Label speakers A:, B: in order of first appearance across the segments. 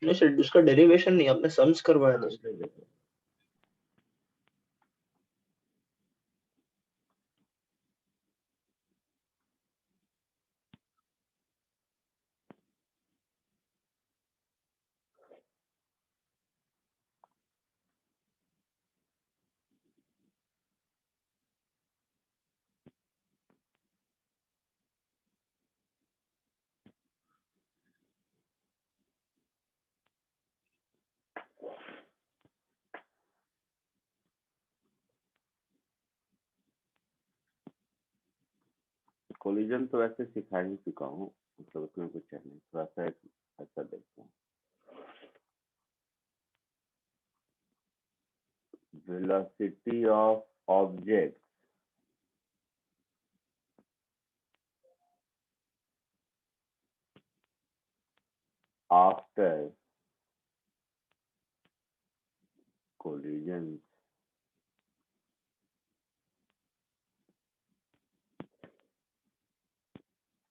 A: नहीं सर, उसका डेरिवेशन नहीं, आपने सम्स करवाया था इसलिए देखो।
B: कोलिजन तो वैसे सिखा ही चुका हूँ, मतलब उसमें कुछ है नहीं, थोड़ा सा एक ऐसा देखते हैं। Velocity of object after collision.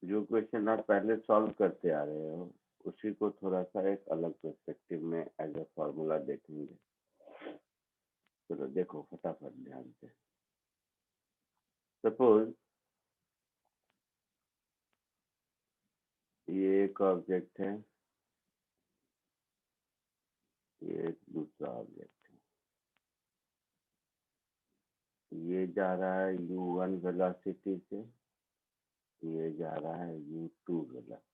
B: जो क्वेश्चन आप पहले सॉल्व करते आ रहे हो उसी को थोड़ा सा एक अलग पर्सपेक्टिव में एज अ फॉर्मूला देखेंगे। चलो देखो फटाफट ध्यान से। सपोज ये एक ऑब्जेक्ट है, ये एक दूसरा ऑब्जेक्ट है, ये जा रहा है u1 वेलोसिटी से, ये जा रहा है u2 वेलोसिटी।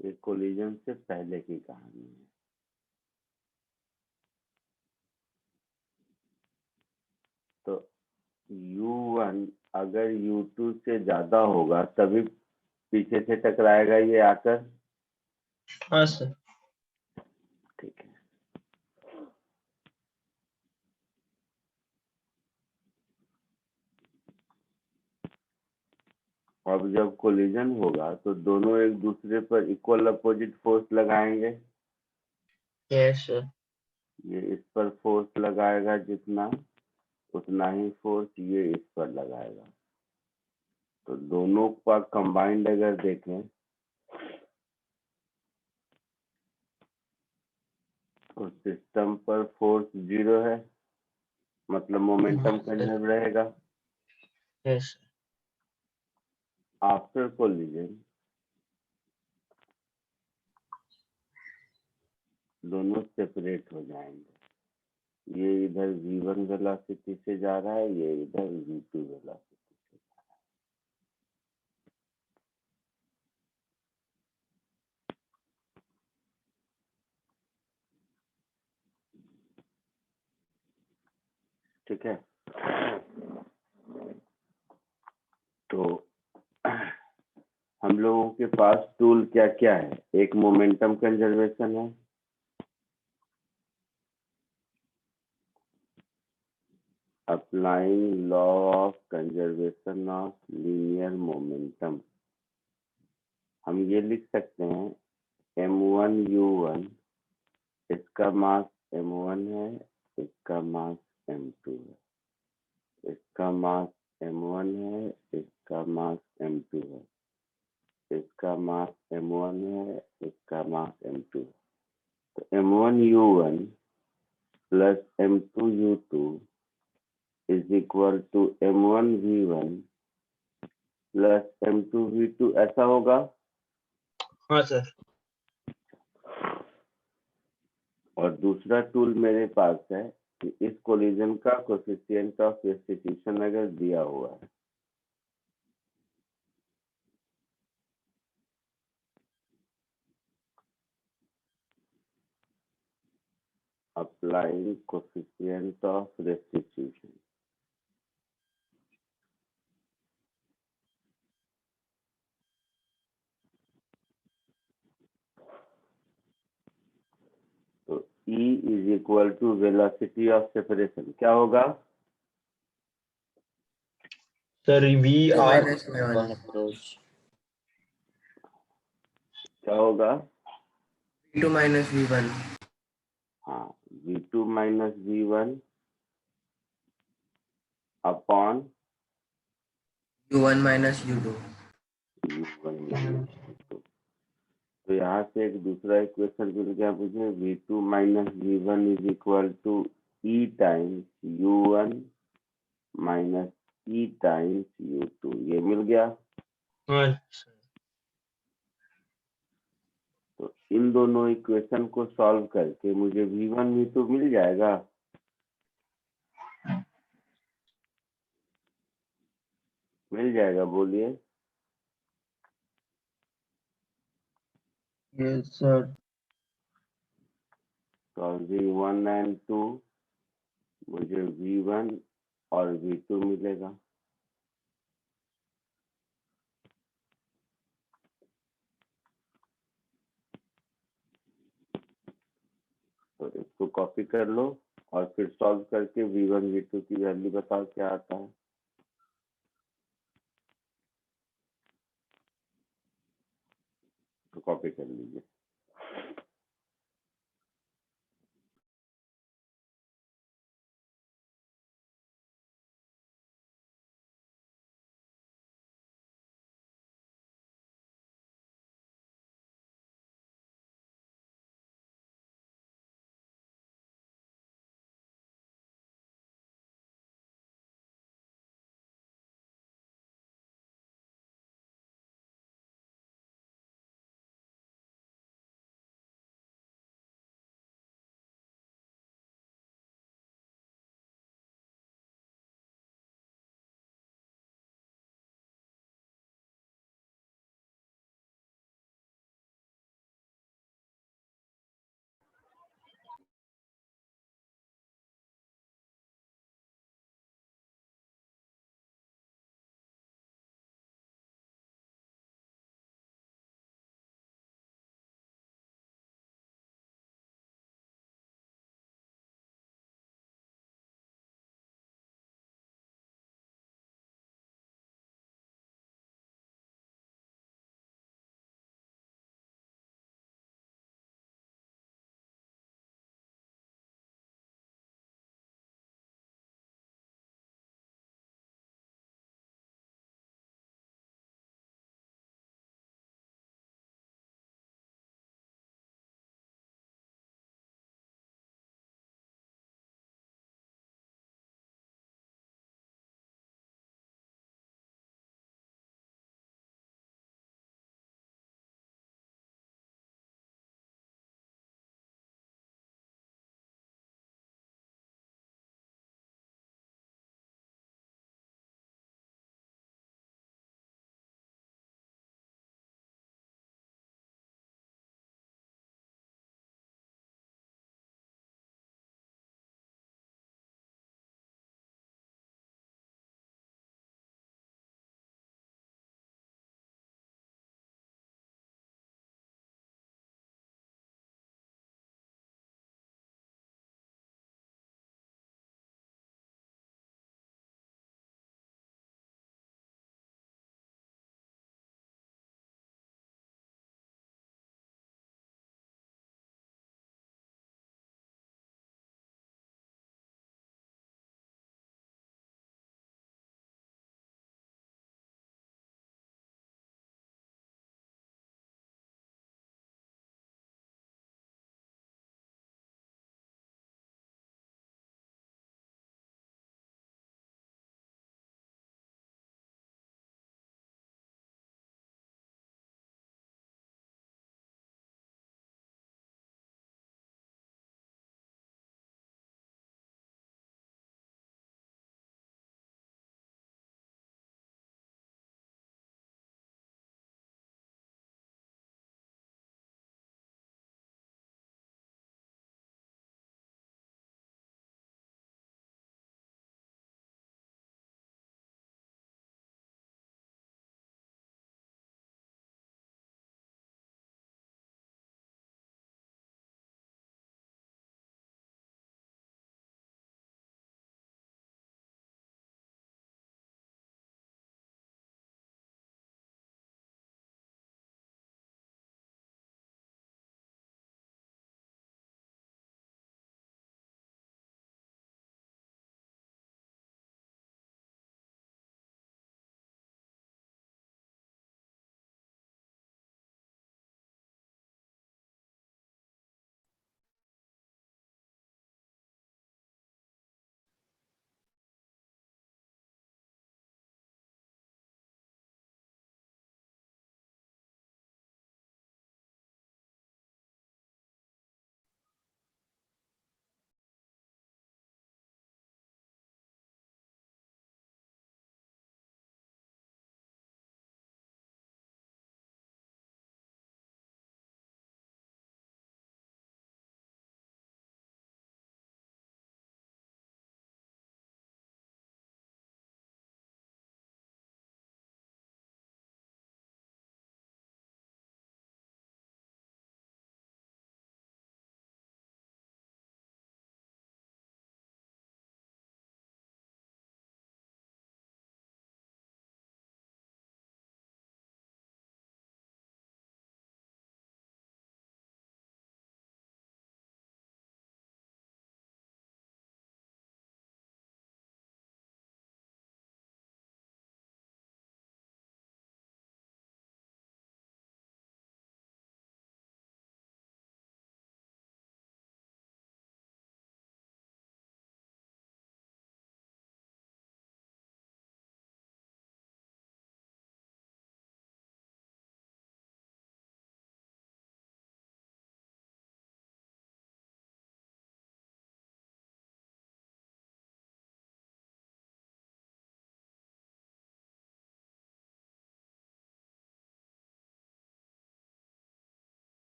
B: ये कोलिजन से पहले की कहानी है। तो u1 अगर u2 से ज्यादा होगा तभी पीछे से टकराएगा ये आकर।
A: हाँ सर।
B: ठीक है। अब जब कोलिजन होगा तो दोनों एक दूसरे पर इक्वल अपोजिट फोर्स लगाएंगे।
A: Yes sir.
B: ये इस पर फोर्स लगाएगा जितना, उतना ही फोर्स ये इस पर लगाएगा। तो दोनों का कंबाइंड अगर देखें तो सिस्टम पर फोर्स 0 है, मतलब मोमेंटम कंजर्व रहेगा।
A: यस।
B: आफ्टर कोलिजन दोनों सेपरेट हो जाएंगे। ये इधर v1 वेलोसिटी से जा रहा है, ये इधर v2 वेलोसिटी। ठीक है। तो हम लोगों के पास टूल क्या क्या है? एक मोमेंटम कंजर्वेशन है, applying law of conservation of linear momentum. हम ये लिख सकते हैं m1u1, इसका मास m1 है, इसका मास m2 है, इसका मास m1 है, इसका मास m2 है, इसका मास m1 है, इसका मास m2 है। तो m1u1 plus m2u2 is equal to m1v1 plus m2v2, ऐसा होगा।
A: हाँ सर।
B: और दूसरा टूल मेरे पास है कि इस कोलिजन का कोएफिशिएंट ऑफ रेस्टिट्यूशन अगर दिया हुआ है, अप्लाइंग कोएफिशिएंट ऑफ रेस्टिट्यूशन, तो E is equal to velocity of separation, क्या होगा
A: sir we are
C: -v1
A: approach.
B: क्या होगा?
C: v2 - v1
B: हाँ, v2 minus v1 upon
C: U1 minus U2.
B: U1 minus U2। तो यहाँ से एक दूसरा इक्वेशन मिल गया मुझे, V2 minus V1 is equal to E times U1 minus E times U2, ये मिल गया।
A: हाँ सर।
B: तो इन दोनों इक्वेशन को सॉल्व करके मुझे V1 V2 मिल जाएगा। मिल जाएगा, बोलिए।
A: Yes sir.
B: तो V1 एंड 2 मुझे V1 और V2 मिलेगा। तो इसको कॉपी कर लो और फिर सॉल्व करके V1 V2 की वैल्यू बताओ क्या आता है। तो कॉपी कर लीजिए।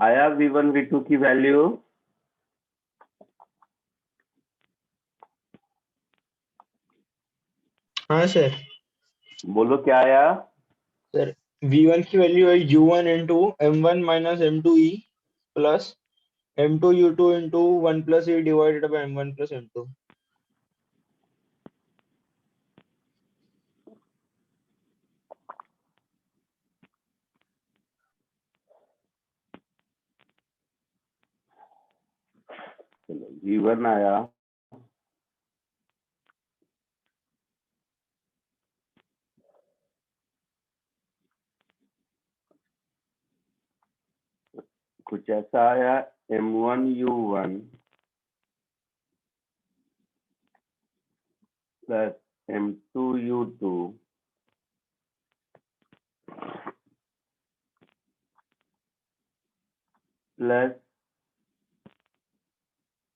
B: आया V1 V2 की वैल्यू?
A: हाँ सर।
B: बोलो क्या आया?
A: सर V1 की वैल्यू है U1 into M1 minus M2E plus M2 U2 into 1 plus E divided by M1 plus M2।
B: चलो V1 आया कुछ ऐसा आया M1 U1 plus M2 U2 plus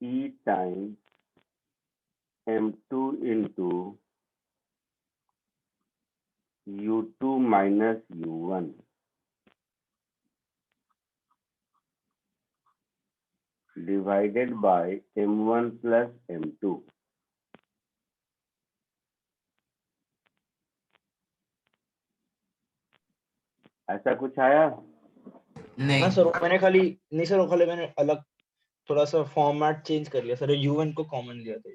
B: E times M2 into U2 minus U1 divided by M1 plus M2। ऐसा कुछ आया?
A: हाँ
C: नहीं।
A: सर, वो मैंने खाली नहीं सर, वो खाली मैंने अलग थोड़ा सा फॉर्मेट चेंज कर लिया सर, U1 को कॉमन लिया था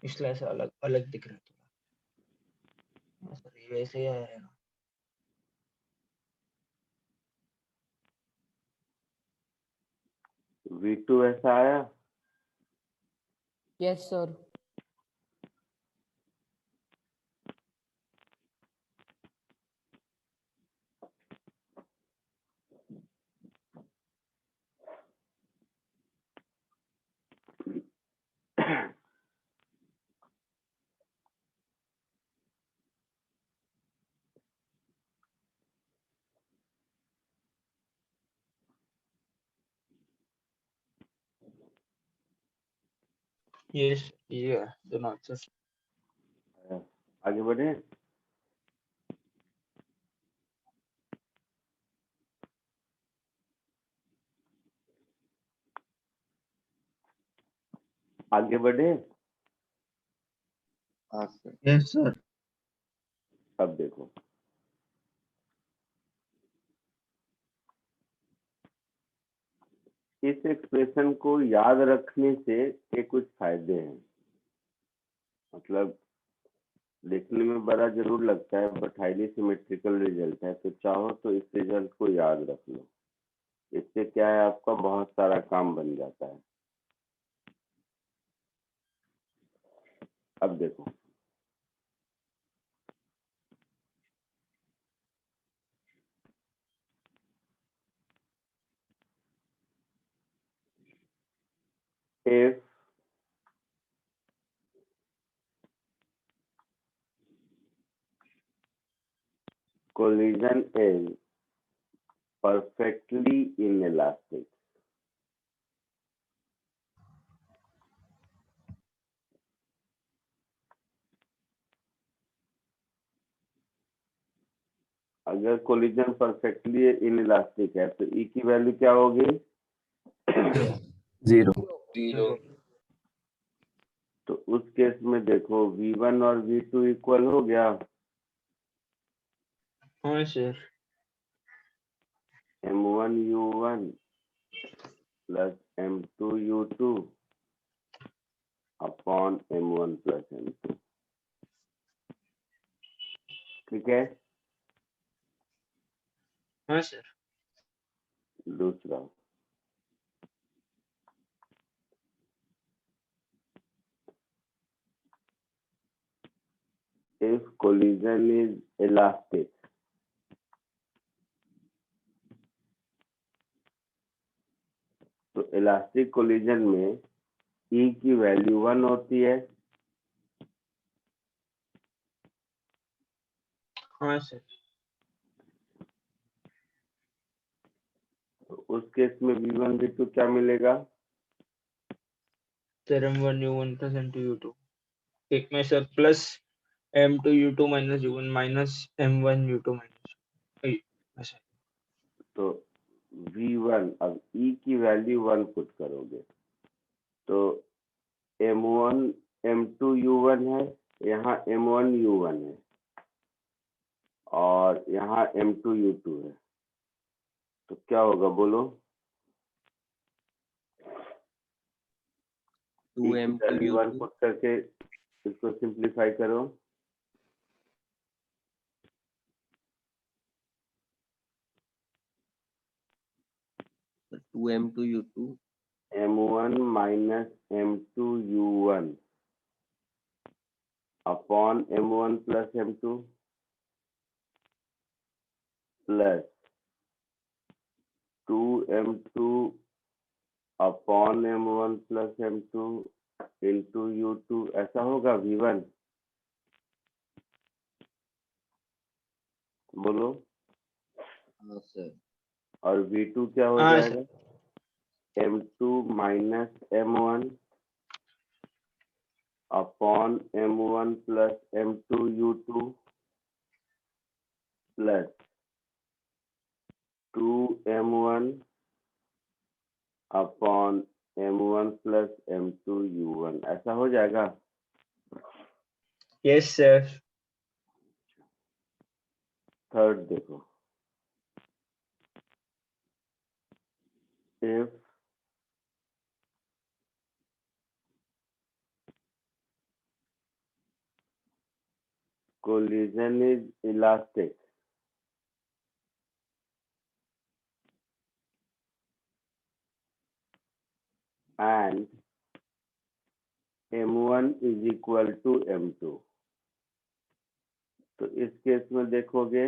A: इसलिए ऐसा अलग अलग दिख रहा है थोड़ा। हाँ सर, ये वैसे ही आया है ना।
B: V2 ऐसा आया?
D: Yes, sir.
A: ये है दोनों आंसर।
B: आगे बढ़े। आगे बढ़े।
A: Yes sir.
B: अब देखो इस एक्सप्रेशन को याद रखने से ये कुछ फायदे हैं। मतलब देखने में बड़ा जरूर लगता है बट हाईली सिमेट्रिकल रिजल्ट है, तो चाहो तो इस रिजल्ट को याद रख लो। इससे क्या है, आपका बहुत सारा काम बन जाता है। अब देखो if collision is perfectly inelastic, अगर कोलिजन परफेक्टली इनइलास्टिक है तो ई की वैल्यू क्या होगी?
C: 0।
B: तो उस केस में देखो V1 और V2 इक्वल हो गया।
A: हाँ sir.
B: M1 U1 plus M2 U2 upon M1 plus M2। ठीक है।
A: हाँ सर।
B: दूसरा if collision is elastic, तो इलास्टिक कोलिजन में E की वैल्यू 1 होती है।
A: हाँ सर।
B: तो उस केस में V1 V2 क्या मिलेगा?
A: Sir M1 U1 plus M2 U2, एक में sir plus M2 U2 minus U1 minus M1 U2 minus ऐसा।
B: तो V1, अब E की वैल्यू 1 पुट करोगे तो M1 M2 U1 है, यहाँ M1 U1 है और यहाँ M2 U2 है, तो क्या होगा बोलो? E की
C: 2m2
B: वैल्यू 1
C: u2
B: पुट करके इसको सिंप्लीफाई करो।
C: तो 2m2 u2
B: M1 minus M2 U1 upon M1 plus M2 plus 2M2 upon M1 plus M2 into U2, ऐसा होगा V1? बोलो।
C: हाँ सर
B: और V2 क्या हो
A: हाँ
B: जाएगा? M2 minus M1 upon M1 plus M2 U2 plus 2M1 upon M1 plus M2 U1, ऐसा हो जाएगा?
A: Yes sir.
B: थर्ड देखो, if collision is elastic and M1 is equal to M2, तो इस केस में देखोगे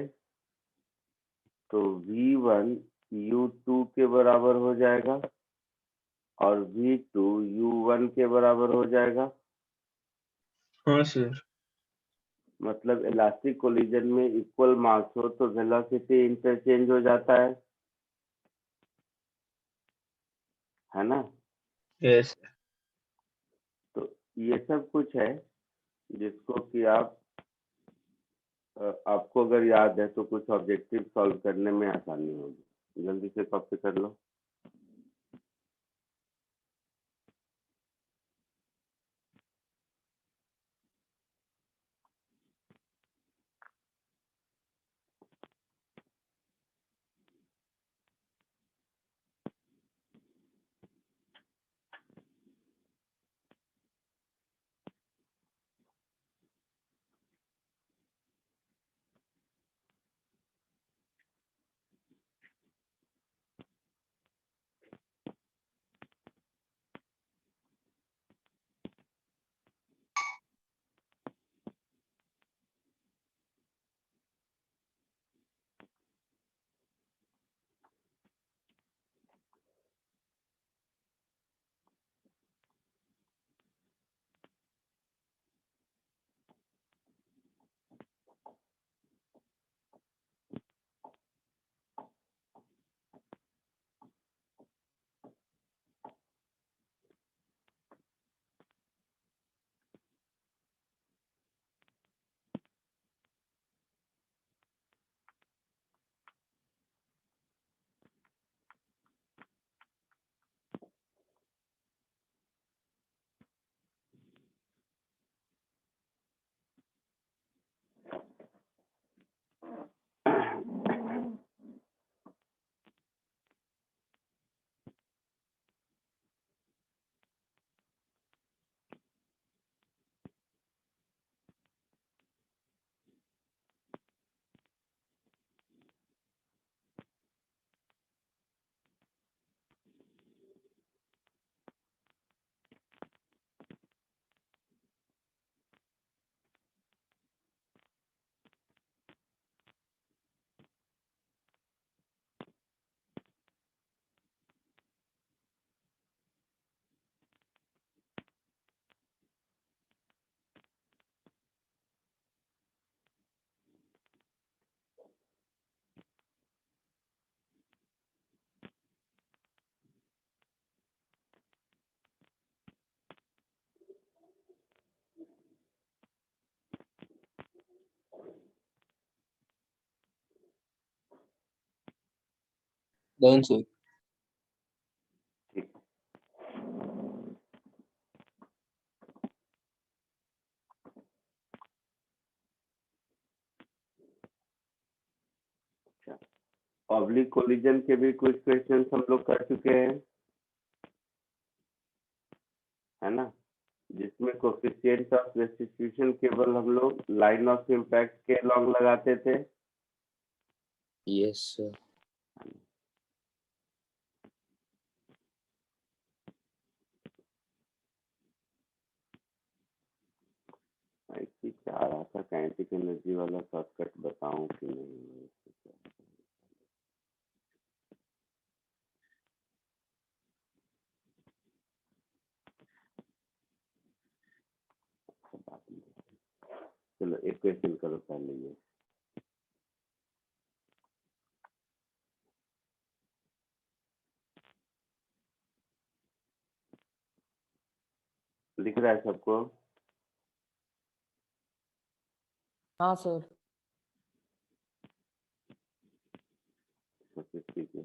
B: तो V1 U2 के बराबर हो जाएगा और V2 U1 के बराबर हो जाएगा।
A: हाँ सर।
B: मतलब इलास्टिक कोलिजन में इक्वल मास हो तो वेलोसिटी इंटरचेंज हो जाता है ना?
A: यस।
B: तो ये सब कुछ है जिसको कि आपको अगर याद है तो कुछ ऑब्जेक्टिव सॉल्व करने में आसानी होगी। जल्दी से कॉपी कर लो।
C: Done, sir.
B: ठीक। अच्छा, ऑब्लिक कोलिजन के भी कुछ क्वेश्चन हम लोग कर चुके हैं, है ना, जिसमें कोफिशिएंट ऑफ रेस्टिट्यूशन केवल हम लोग लाइन ऑफ इम्पैक्ट के लॉन्ग लगाते थे।
C: Yes, sir.
B: मैं इसी चाह रहा था काइनेटिक एनर्जी वाला शॉर्टकट बताऊं कि नहीं। चलो एक क्वेश्चन करो पहले ये। लिख रहा है सबको?
D: हाँ सर।
B: ठीक है।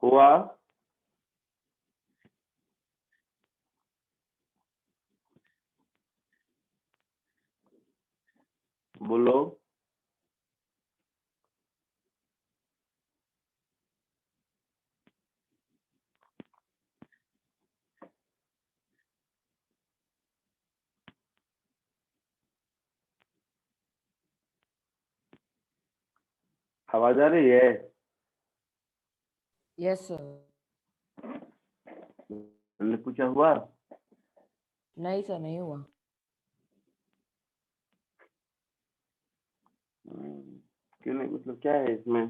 B: हुआ? बोलो। आवाज आ रही है?
D: Yes sir.
B: मैंने पूछा हुआ?
D: नहीं सर, नहीं हुआ।
B: क्यों नहीं, मतलब क्या है इसमें?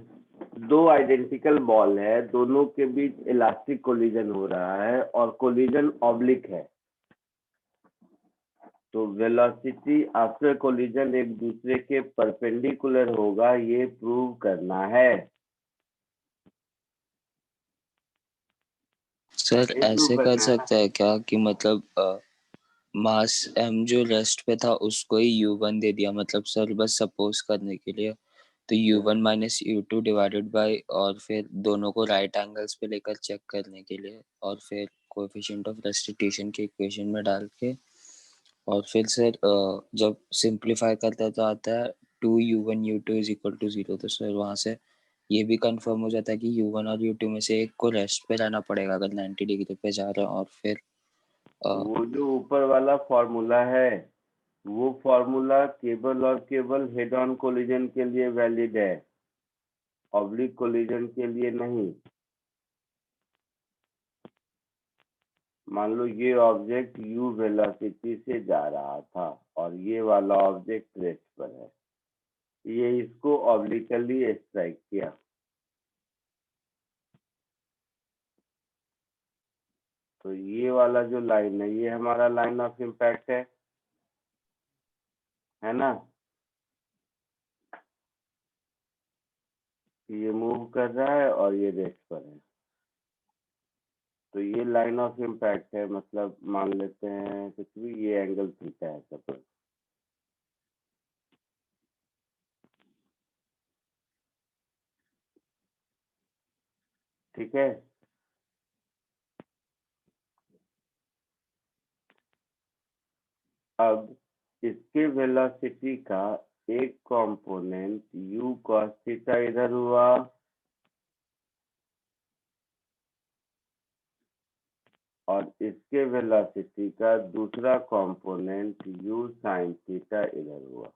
B: दो आइडेंटिकल बॉल है, दोनों के बीच इलास्टिक कोलिजन हो रहा है और कोलिजन ऑब्लिक है, तो वेलोसिटी आफ्टर कोलिजन एक दूसरे के परपेंडिकुलर होगा, ये प्रूव करना है।
E: सर
B: ये
E: ऐसे
B: प्रूव
E: कर
B: करना है।
E: सकता है क्या कि मतलब मास m जो रेस्ट पे था उसको ही u1 दे दिया, मतलब सर बस सपोज करने के लिए, तो u1 minus u2 divided by, और फिर दोनों को राइट एंगल्स पे लेकर चेक करने के लिए, और फिर कोएफिशिएंट ऑफ रेस्टिट्यूशन के इक्वेशन में डाल के, और फिर सर जब सिंपलीफाई करता है तो आता है 2u1 u2 is equal to 0। तो सर वहां से ये भी कंफर्म हो जाता है कि u1 और u2 में से एक को रेस्ट पे रहना पड़ेगा अगर 90 डिग्री पे जा रहा है, और फिर
B: वो जो ऊपर वाला फॉर्मूला है, वो फॉर्मूला केबल और केवल हेड ऑन कोलिजन के लिए वैलिड है, ऑब्लिक कोलिजन के लिए नहीं। मान लो ये ऑब्जेक्ट u वेलोसिटी से जा रहा था और ये वाला ऑब्जेक्ट रेस्ट पर है, ये इसको ऑब्लिकली स्ट्राइक किया, तो ये वाला जो लाइन है ये हमारा लाइन ऑफ इम्पैक्ट है ना? ये मूव कर रहा है और ये रेस्ट पर है, तो ये लाइन ऑफ इम्पैक्ट है, मतलब मान लेते हैं कुछ भी, ये एंगल थीटा है सपोज। ठीक है, अब इसके वेलोसिटी का एक कंपोनेंट u cos थीटा इधर हुआ, और इसके वेलोसिटी का दूसरा कंपोनेंट u sin थीटा इधर हुआ।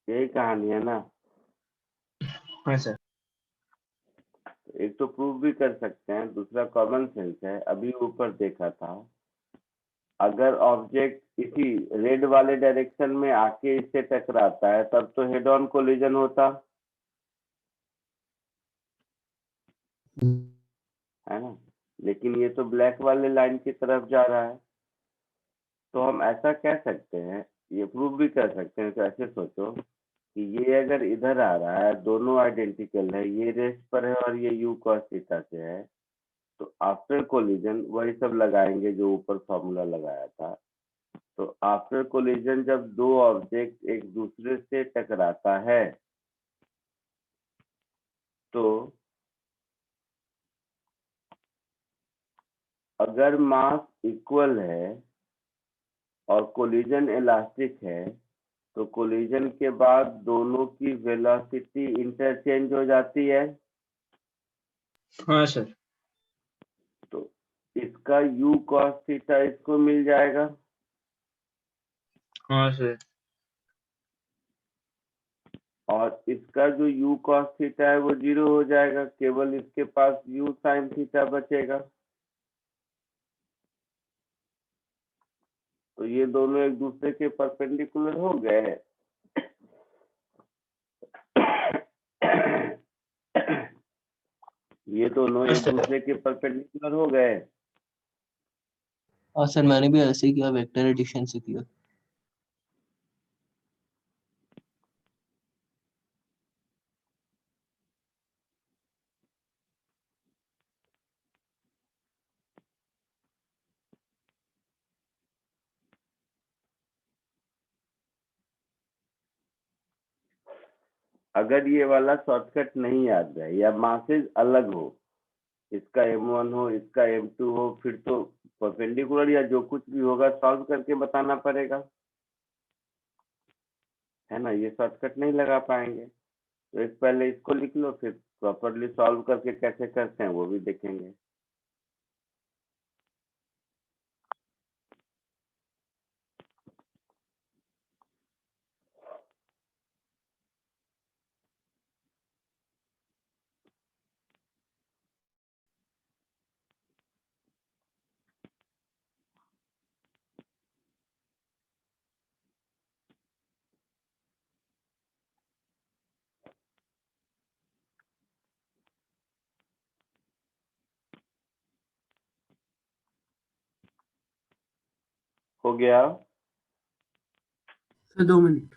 B: यही कहानी है ना?
A: हाँ सर।
B: एक तो प्रूव भी कर सकते हैं, दूसरा कॉमन सेंस है। अभी ऊपर देखा था, अगर ऑब्जेक्ट इसी रेड वाले डायरेक्शन में आके इससे टकराता है तब तो हेड ऑन कोलिजन होता है ना, लेकिन ये तो ब्लैक वाले लाइन की तरफ जा रहा है, तो हम ऐसा कह सकते हैं, ये प्रूव भी कर सकते हैं। तो ऐसे सोचो कि ये अगर इधर आ रहा है, दोनों आइडेंटिकल है, ये रेस्ट पर है और ये u cos थीटा से है, तो आफ्टर कोलिजन वही सब लगाएंगे जो ऊपर फॉर्मूला लगाया था। तो आफ्टर कोलिजन जब दो ऑब्जेक्ट एक दूसरे से टकराता है, तो अगर मास इक्वल है और कोलिजन इलास्टिक है, तो कोलिजन के बाद दोनों की वेलोसिटी इंटरचेंज हो जाती है।
A: हाँ सर।
B: तो इसका u cos थीटा इसको मिल जाएगा,
A: हाँ सर।
B: और इसका जो u cos थीटा है वो 0 हो जाएगा, केवल इसके पास u sin थीटा बचेगा। तो ये दोनों एक दूसरे के परपेंडिकुलर हो गए। ये दोनों एक दूसरे के परपेंडिकुलर हो गए।
C: हाँ सर, मैंने भी ऐसे ही किया, वेक्टर एडिशन से किया।
B: अगर ये वाला शॉर्टकट नहीं याद है या मासेज अलग हो, इसका M1 हो, इसका M2 हो, फिर तो परपेंडिकुलर या जो कुछ भी होगा सॉल्व करके बताना पड़ेगा, है ना? ये शॉर्टकट नहीं लगा पाएंगे, तो एक पहले इसको लिख लो, फिर प्रॉपरली सॉल्व करके कैसे करते हैं वो भी देखेंगे। हो गया?
C: Sir 2 minute.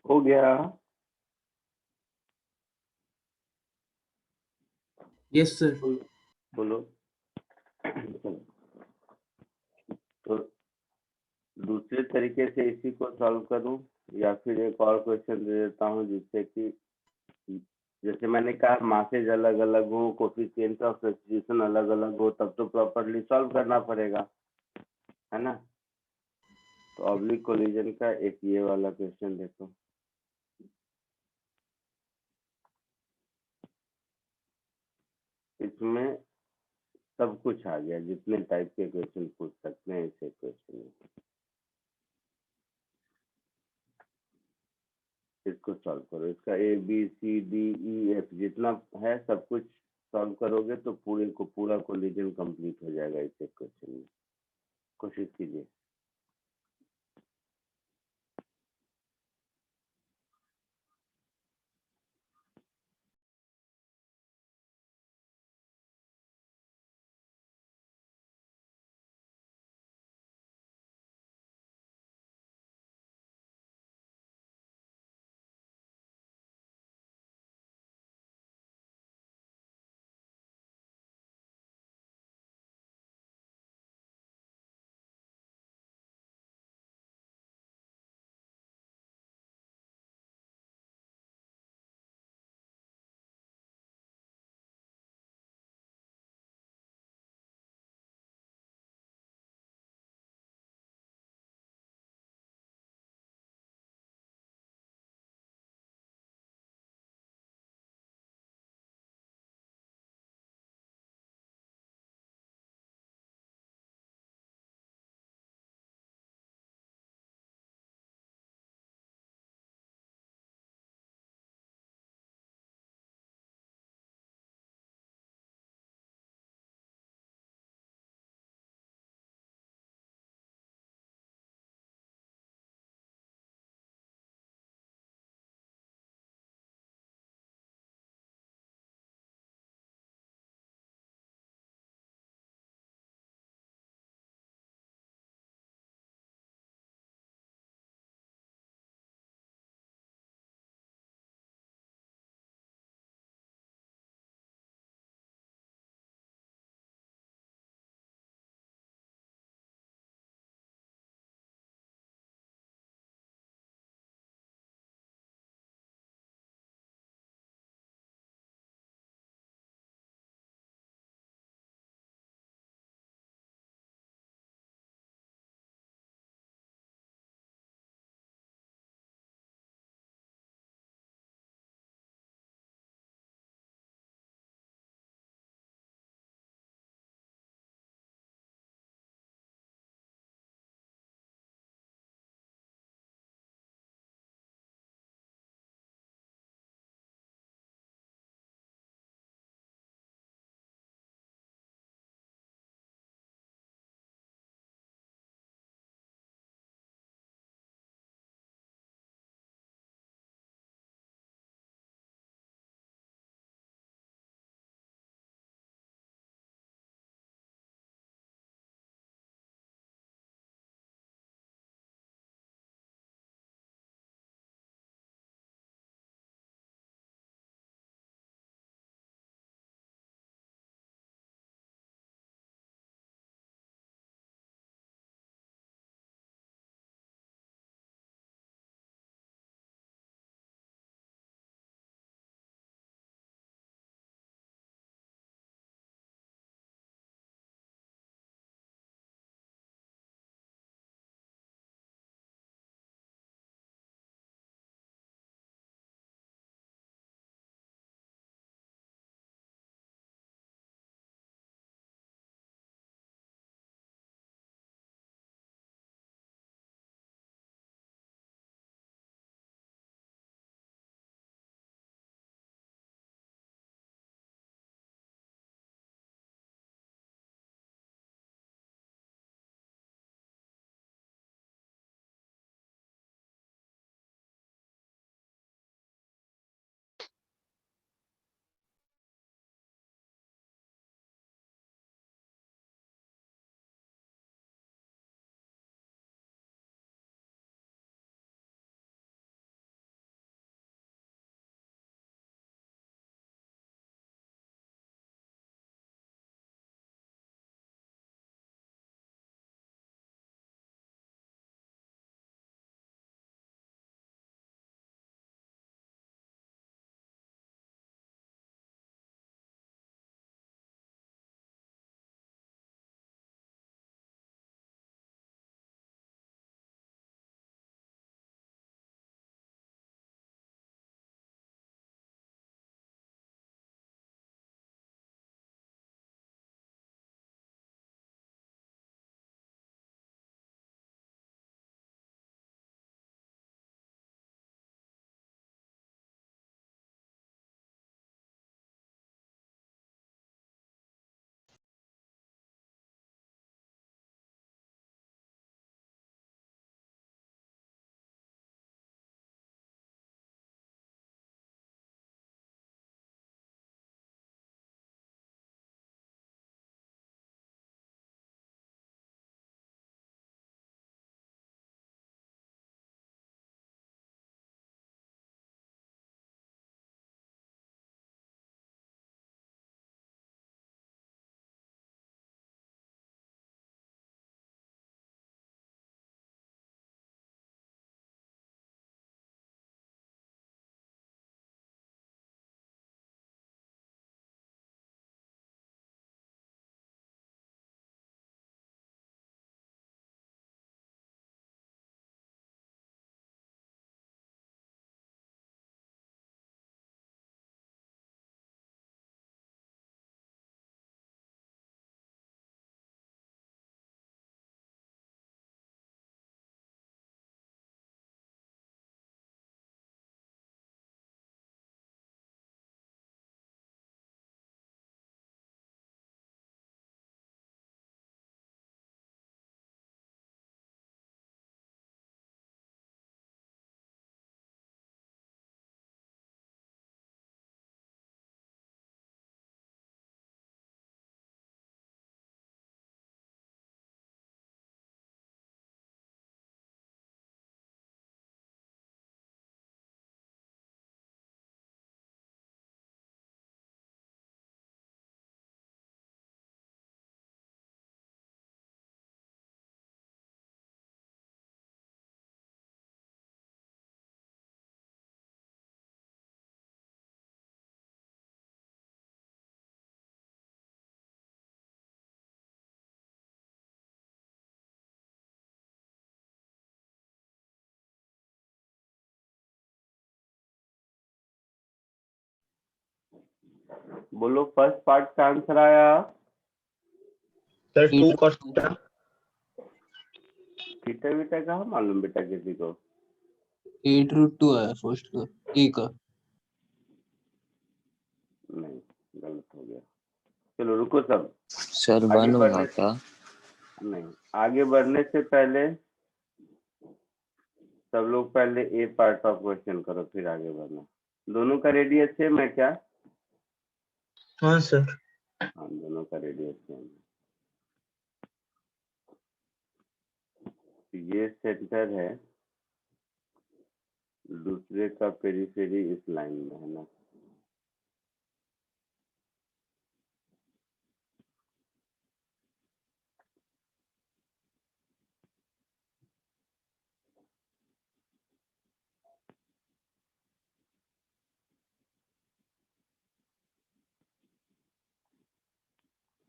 B: हो गया?
C: Yes sir.
B: बोलो। तो दूसरे तरीके से इसी को सॉल्व करूं या फिर एक और क्वेश्चन दे देता हूं जिससे कि जैसे मैंने कहा मासेज अलग अलग हो, कोफिशिएंट ऑफ रेसिड्यूशन अलग अलग हो, तब तो प्रॉपरली सॉल्व करना पड़ेगा, है ना? तो ऑब्लिक कोलिजन का एक ये वाला क्वेश्चन देखो। इसमें सब कुछ आ गया, जितने टाइप के क्वेश्चन पूछ सकते हैं इसे क्वेश्चन में। इसको सॉल्व करो, इसका ABCDEF जितना है सब कुछ सॉल्व करोगे तो पूरा कोलिजन कंप्लीट हो जाएगा इस क्वेश्चन में। कोशिश कीजिए। बोलो फर्स्ट पार्ट का आंसर आया
A: sir 2
C: 8
A: cos
C: root 2
A: theta.
B: Theta beta कहाँ मालूम बेटा किसी को?
C: 8 root 2 आया फर्स्ट का ए का।
B: नहीं, गलत हो गया। चलो रुको सब,
E: सर
B: आगे
E: 1 होगा
B: बढ़ने
E: क्या?
B: नहीं, आगे बढ़ने से पहले सब लोग पहले ए पार्ट ऑफ क्वेश्चन करो, फिर आगे बढ़ना। दोनों का रेडियस सेम है क्या?
A: हाँ सर।
B: हाँ, दोनों का रेडियस सेम है। ये सेंटर है, दूसरे का पेरीफेरी इस लाइन में है ना।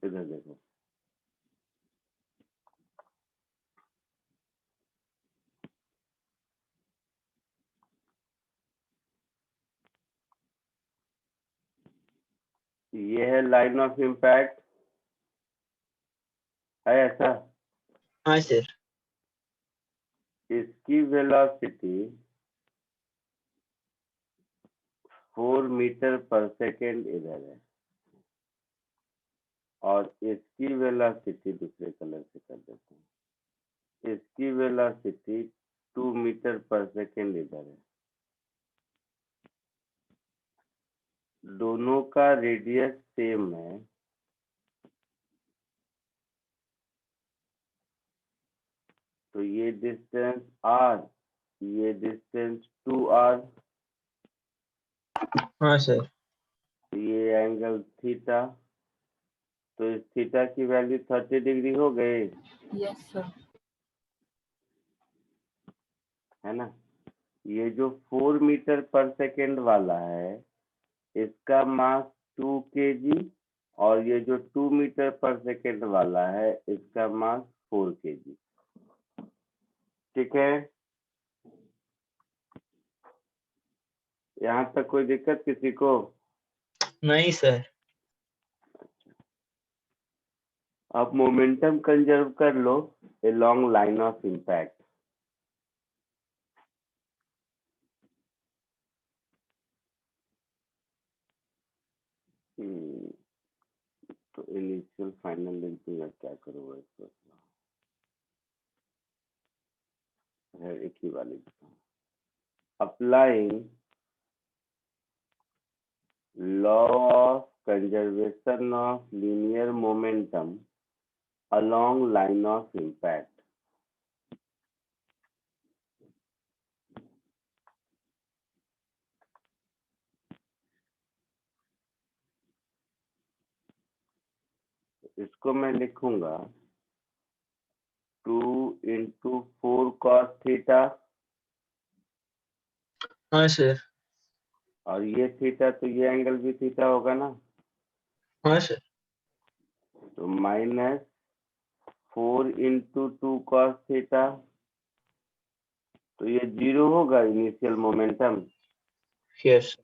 B: इधर देखो, ये है लाइन ऑफ इम्पैक्ट, है ऐसा?
A: हाँ सर।
B: इसकी वेलोसिटी 4 मीटर पर सेकेंड इधर है, और इसकी वेलोसिटी दूसरे कलर से कर देते हैं, इसकी वेलोसिटी 2 मीटर पर सेकेंड इधर है। दोनों का रेडियस सेम है, तो ये डिस्टेंस r, ये डिस्टेंस 2r,
A: हाँ सर।
B: ये एंगल थीटा, तो इस थीटा की वैल्यू 30 डिग्री हो गई,
D: यस सर।
B: है ना। ये जो 4 मीटर पर सेकेंड वाला है, इसका मास 2 kg, और ये जो 2 मीटर पर सेकेंड वाला है, इसका मास 4 kg। ठीक है, यहाँ तक कोई दिक्कत किसी को?
A: नहीं सर।
B: अब मोमेंटम कंजर्व कर लो along लाइन ऑफ इम्पैक्ट। तो इनिशियल फाइनल लिख दूंगा, क्या करूँगा इसको, है एक ही वाली। Applying law of conservation of linear momentum along line of impact। इसको मैं लिखूंगा 2 into 4 cos थीटा,
A: हाँ सर।
B: और ये थीटा, तो ये एंगल भी थीटा होगा ना,
A: हाँ सर।
B: तो माइनस 4 into 2 cos थीटा, तो ये 0 होगा इनिशियल मोमेंटम,
A: यस।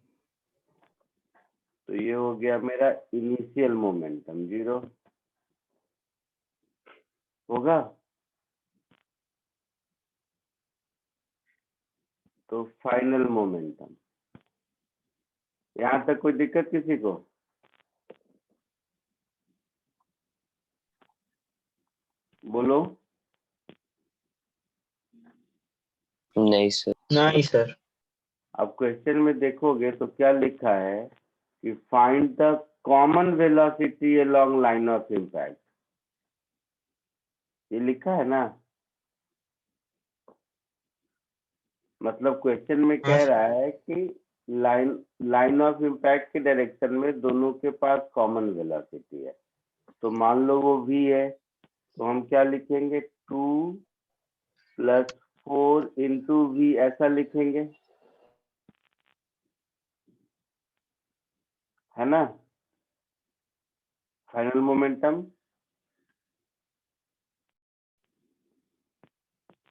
B: तो ये हो गया मेरा इनिशियल मोमेंटम 0 होगा। तो फाइनल मोमेंटम, यहाँ तक कोई दिक्कत किसी को? बोलो।
E: नहीं सर।
A: नहीं सर।
B: अब क्वेश्चन में देखोगे तो क्या लिखा है कि find the common velocity along line of impact, ये लिखा है ना। मतलब क्वेश्चन में
A: हाँ
B: कह
A: सर।
B: रहा है कि लाइन ऑफ इम्पैक्ट के डायरेक्शन में दोनों के पास कॉमन वेलोसिटी है। तो मान लो वो v है, तो हम क्या लिखेंगे, 2 + 4 into v, ऐसा लिखेंगे, है ना। फाइनल मोमेंटम,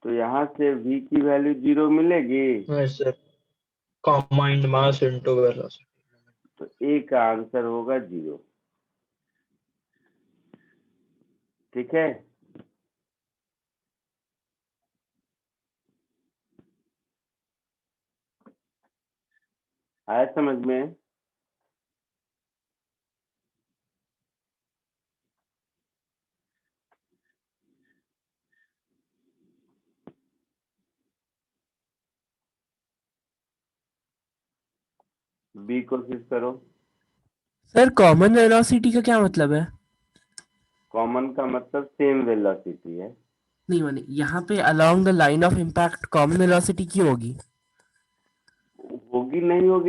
B: तो यहाँ से v की वैल्यू 0 मिलेगी।
A: हाँ sir. combined mass into velocity।
B: तो ए का आंसर होगा 0। ठीक है, आया समझ में? बी कोशिश करो।
F: सर कॉमन वेलोसिटी का क्या मतलब है?
B: कॉमन का मतलब सेम वेलोसिटी है।
F: नहीं माने यहाँ पे along the line of impact common velocity की होगी।
B: होगी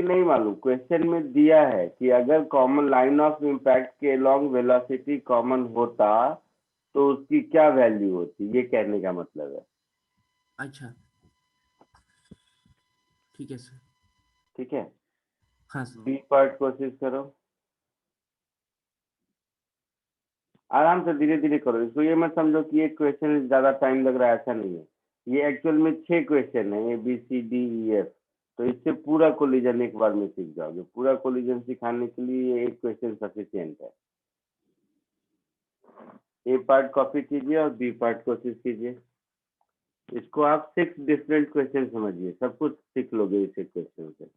B: नहीं मालूम, क्वेश्चन में दिया है कि अगर कॉमन लाइन ऑफ इम्पैक्ट के अलोंग वेलोसिटी कॉमन होता तो उसकी क्या वैल्यू होती, ये कहने का मतलब है।
F: अच्छा ठीक है सर।
B: ठीक है,
F: हाँ सर।
B: बी पार्ट कोशिश करो, आराम से धीरे धीरे करो इसको। ये मत समझो कि एक क्वेश्चन ज्यादा टाइम लग रहा है, ऐसा नहीं है। ये एक्चुअल में 6 क्वेश्चन है, ABCDEF। तो इससे पूरा कोलिजन एक बार में सीख जाओगे। पूरा कोलिजन सिखाने के लिए ये एक क्वेश्चन सफिशियंट है। ए पार्ट कॉपी कीजिए और बी पार्ट कोशिश कीजिए। इसको आप 6 डिफरेंट क्वेश्चन समझिए, सब कुछ सीख लोगे इस क्वेश्चन से।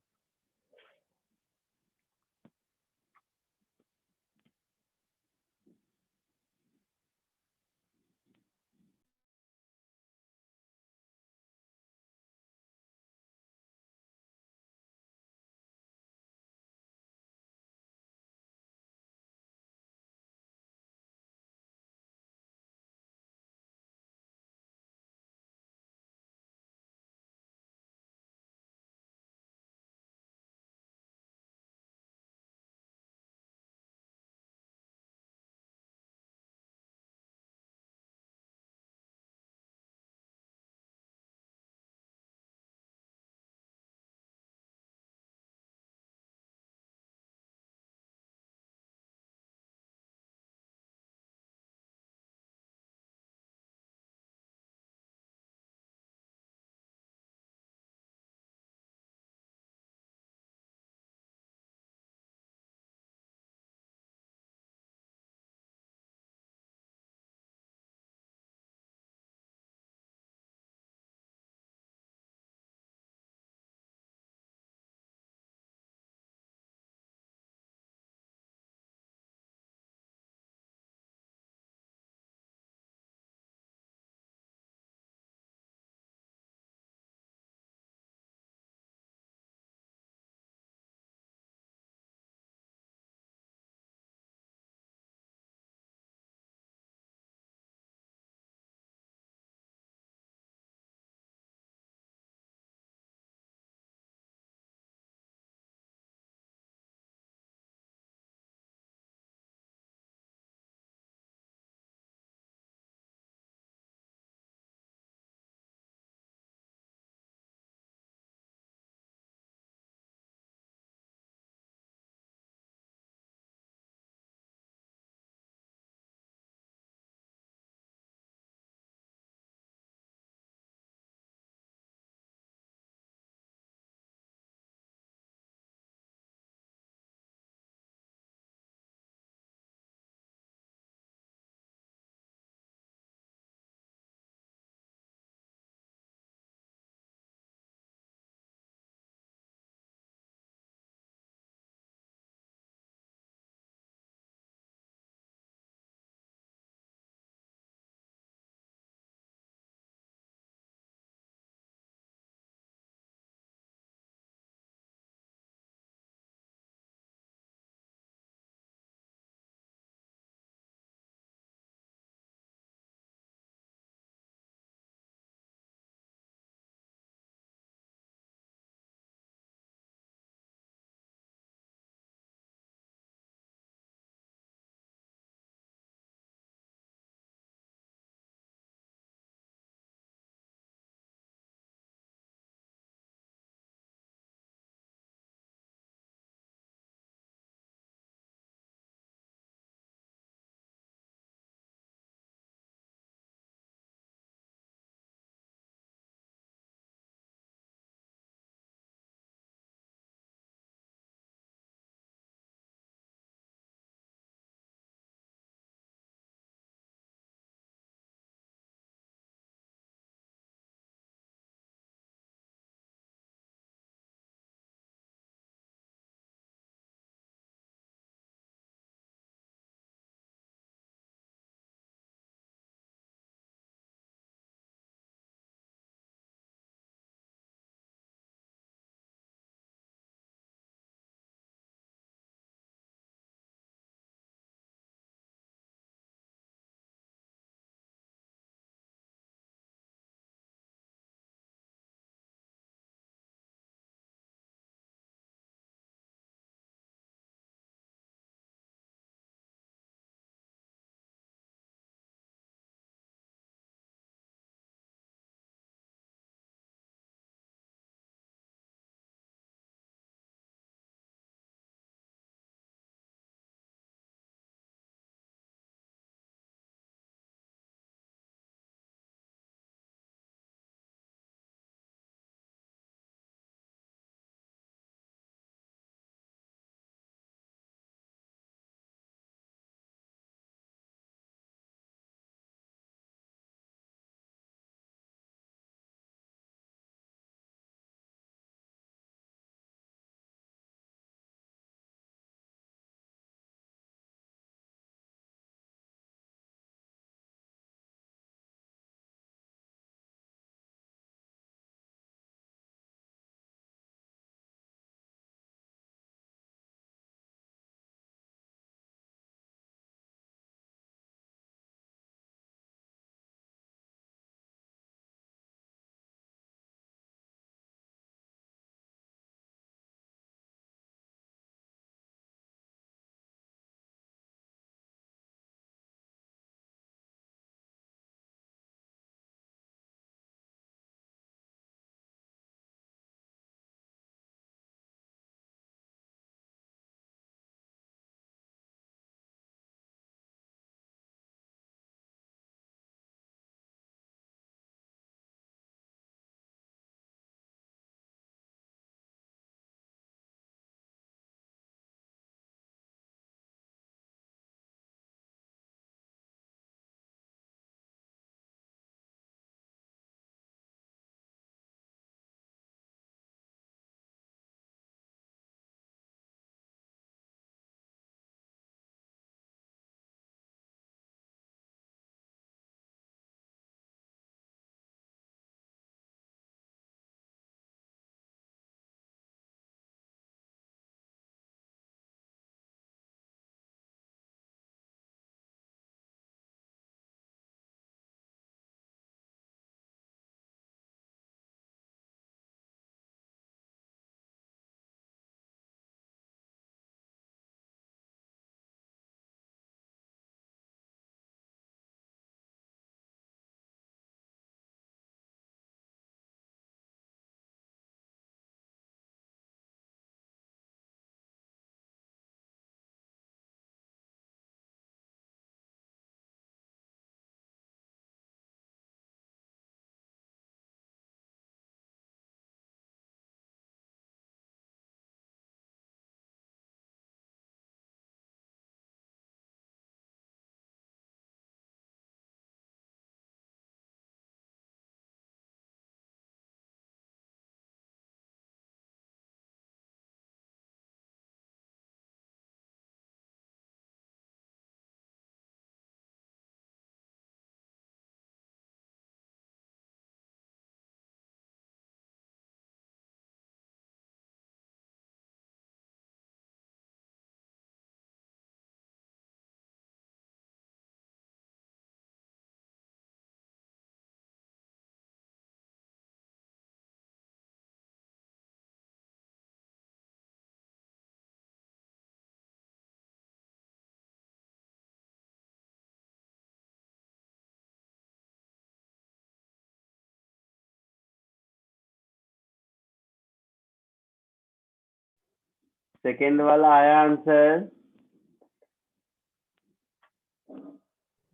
B: सेकेंड वाला आया आंसर?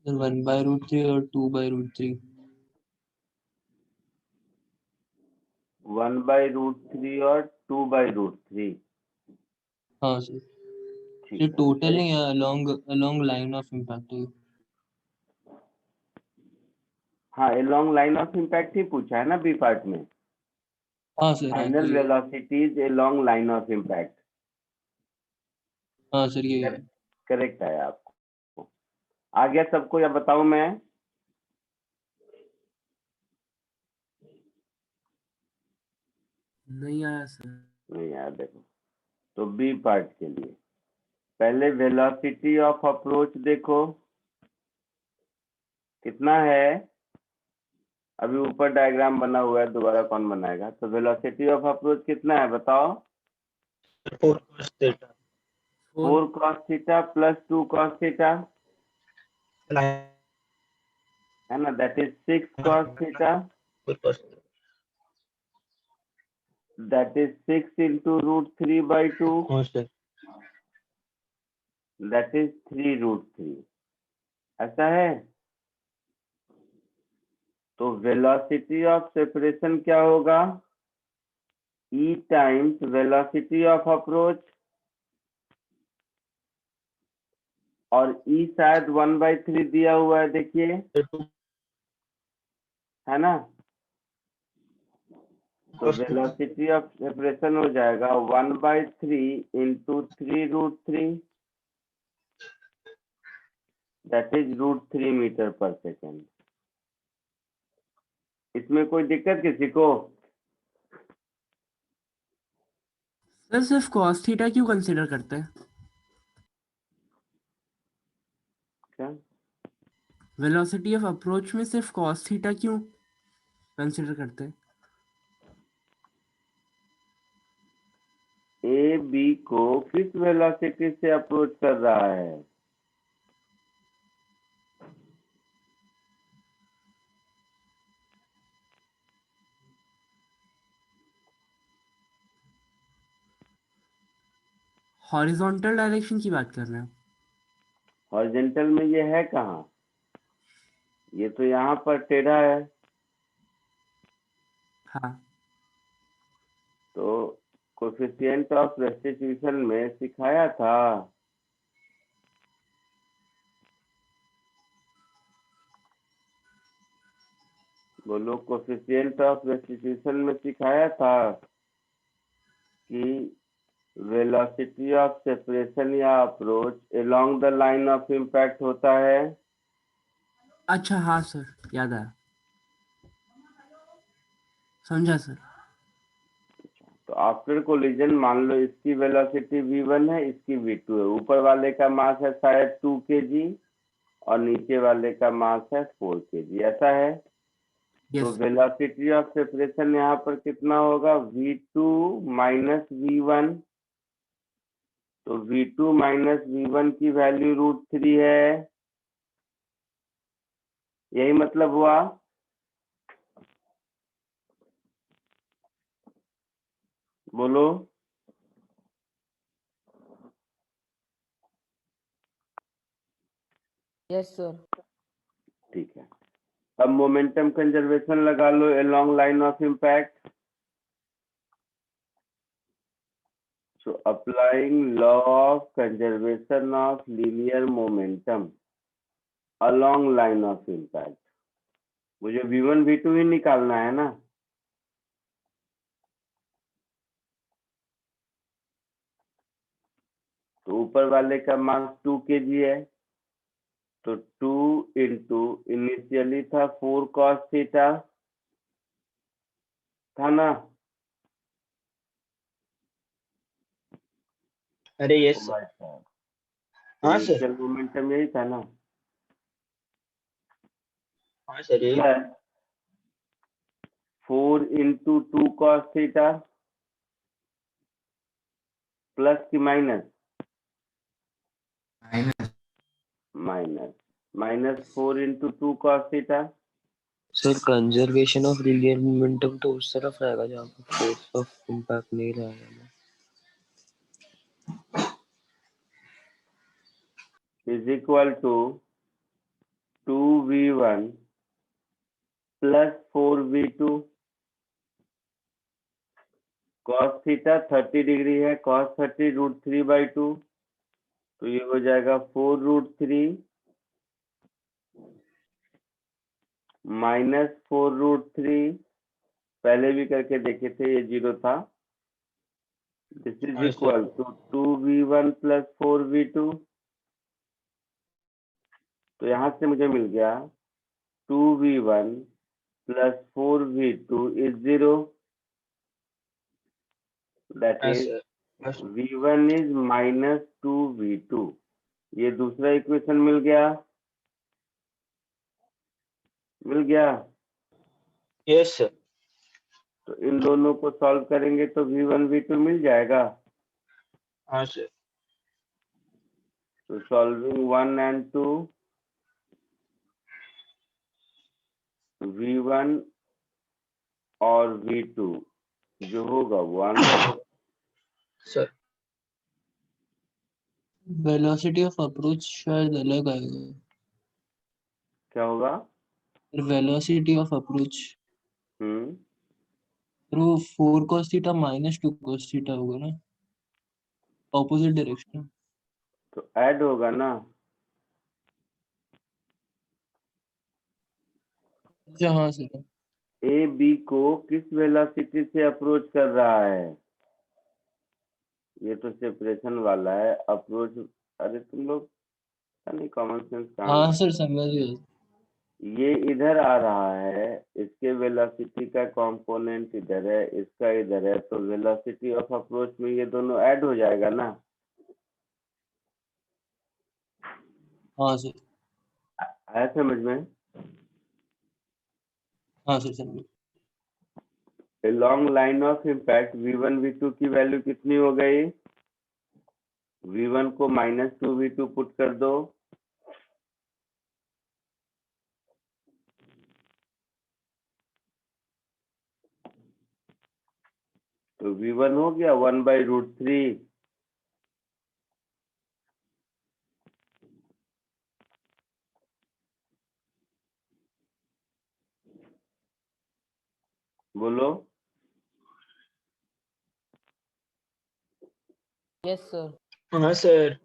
C: 1/√3 और 2/√3।
B: 1/√3 और 2/√3।
C: हाँ सर,
B: ठीक
C: ये
B: है,
C: टोटल नहीं है, अलोंग लाइन ऑफ इम्पैक्ट है।
B: हाँ along line of impact he पूछा है ना बी पार्ट में।
C: हाँ सर, हाँ
B: फाइनल
C: ये,
B: velocities along line of impact.
C: हाँ सर ये है।
B: करेक्ट है आपको। आ गया सबको या बताऊं मैं?
F: नहीं आया सर।
B: नहीं यार, देखो तो बी पार्ट के लिए पहले वेलोसिटी ऑफ अप्रोच देखो कितना है। अभी ऊपर डायग्राम बना हुआ है, दोबारा कौन बनाएगा? तो वेलोसिटी ऑफ अप्रोच कितना है बताओ?
A: 4 cos theta
B: 4 cos theta plus 2 cos theta है ना, that is 6 cos theta,
A: 4 cos theta.
B: That is 6 into √3/2,
A: हाँ सर,
B: दैट इज 3√3। ऐसा है। तो वेलोसिटी ऑफ सेपरेशन क्या होगा? E times velocity of approach, और E शायद 1/3 दिया हुआ है, देखिए है ना। तो वेलोसिटी ऑफ सेपरेशन हो जाएगा 1/3 into 3√3, दैट इज √3 मीटर पर सेकेंड। इसमें कोई दिक्कत किसी को?
F: सर सिर्फ कॉस थीटा क्यों कंसीडर करते हैं?
B: क्या?
F: वेलोसिटी ऑफ अप्रोच में सिर्फ कॉस थीटा क्यों कंसीडर करते हैं?
B: ए बी को किस वेलोसिटी से अप्रोच कर रहा है?
F: हॉरिजॉन्टल डायरेक्शन की बात कर रहे हैं?
B: हॉरिजॉन्टल में ये है कहाँ? ये तो यहाँ पर टेढ़ा है।
F: हाँ
B: तो कोफिशिएंट ऑफ रेस्टिट्यूशन में सिखाया था। बोलो, कोफिशिएंट ऑफ रेस्टिट्यूशन में सिखाया था कि वेलोसिटी ऑफ सेपरेशन या approach along the line of impact होता है।
F: अच्छा, हाँ सर याद आया, समझा सर।
B: तो आफ्टर कोलिजन मान लो इसकी वेलोसिटी v1 है, इसकी v2 है, ऊपर वाले का मास है शायद 2 kg और नीचे वाले का मास है 4 kg, ऐसा है। तो
F: यस
B: वेलोसिटी ऑफ सेपरेशन यहाँ पर कितना होगा? v2 minus v1। तो v2 माइनस v1 की वैल्यू √3 है, यही मतलब हुआ। बोलो।
D: Yes sir.
B: ठीक है, अब मोमेंटम कंजर्वेशन लगा लो along line of impact. So applying law of conservation of linear momentum along line of impact, मुझे v1 v2 ही निकालना है ना। तो ऊपर वाले का मास 2 kg है, तो 2 इंटू इनिशियली था 4 cos थीटा, था ना।
A: अरे
B: ओ
A: यस सर,
B: भाई साहब,
A: हाँ सर,
B: इनिशियल मोमेंटम यही था ना।
A: हाँ सर, यही
B: क्या है? 4 इंटू 2 cos थीटा प्लस की minus? Minus. Minus 4 into 2 cos theta.
E: Sir conservation of linear momentum तो उस तरफ रहेगा जहाँ पर फोर्स ऑफ इम्पैक्ट नहीं रहेगा ना।
B: Is equal to 2v1 plus 4v2। cos theta 30 degree है, cos 30 √3/2, तो ये हो जाएगा 4√3 माइनस 4√3। पहले भी करके देखे थे, ये 0 था। दिस इज
A: हाँ sir.
B: Equal to 2v1 plus 4v2। तो यहाँ से मुझे मिल गया 2v1 plus 4v2 is 0। That
A: हाँ
B: इज
A: सर। बस
B: v1 इज माइनस 2v2। ये दूसरा इक्वेशन मिल गया।
A: Yes sir.
B: तो इन दोनों को सॉल्व करेंगे तो v1 v2 मिल जाएगा।
A: हाँ सर।
B: तो सॉल्विंग 1 and 2, v1 और v2 जो होगा वो आंसर होगा।
A: सर
C: वेलोसिटी ऑफ अप्रोच शायद अलग आएगा।
B: क्या होगा?
C: वेलोसिटी ऑफ अप्रोच
B: हम्म
C: तो 4 cos theta minus 2 cos theta होगा ना, ऑपोजिट डायरेक्शन।
B: तो ऐड होगा ना।
C: अच्छा हाँ सर।
B: ए बी को किस वेलोसिटी से अप्रोच कर रहा है? ये तो सेपरेशन वाला है अप्रोच। अरे तुम लोग नहीं, कॉमन सेंस कहाँ
C: हाँ
B: है?
C: सर समझ गया।
B: ये इधर आ रहा है, इसके वेलोसिटी का कंपोनेंट इधर है, इसका इधर है, तो वेलोसिटी ऑफ अप्रोच में ये दोनों ऐड हो जाएगा ना।
C: हाँ सर।
B: आया समझ में?
C: हाँ सर समझ गया।
B: Long line of impact v1 v2 की वैल्यू कितनी हो गई? v1 को माइनस 2v2 पुट कर दो, तो v1 हो गया 1/√3। बोलो।
D: Yes sir.
A: हाँ सर।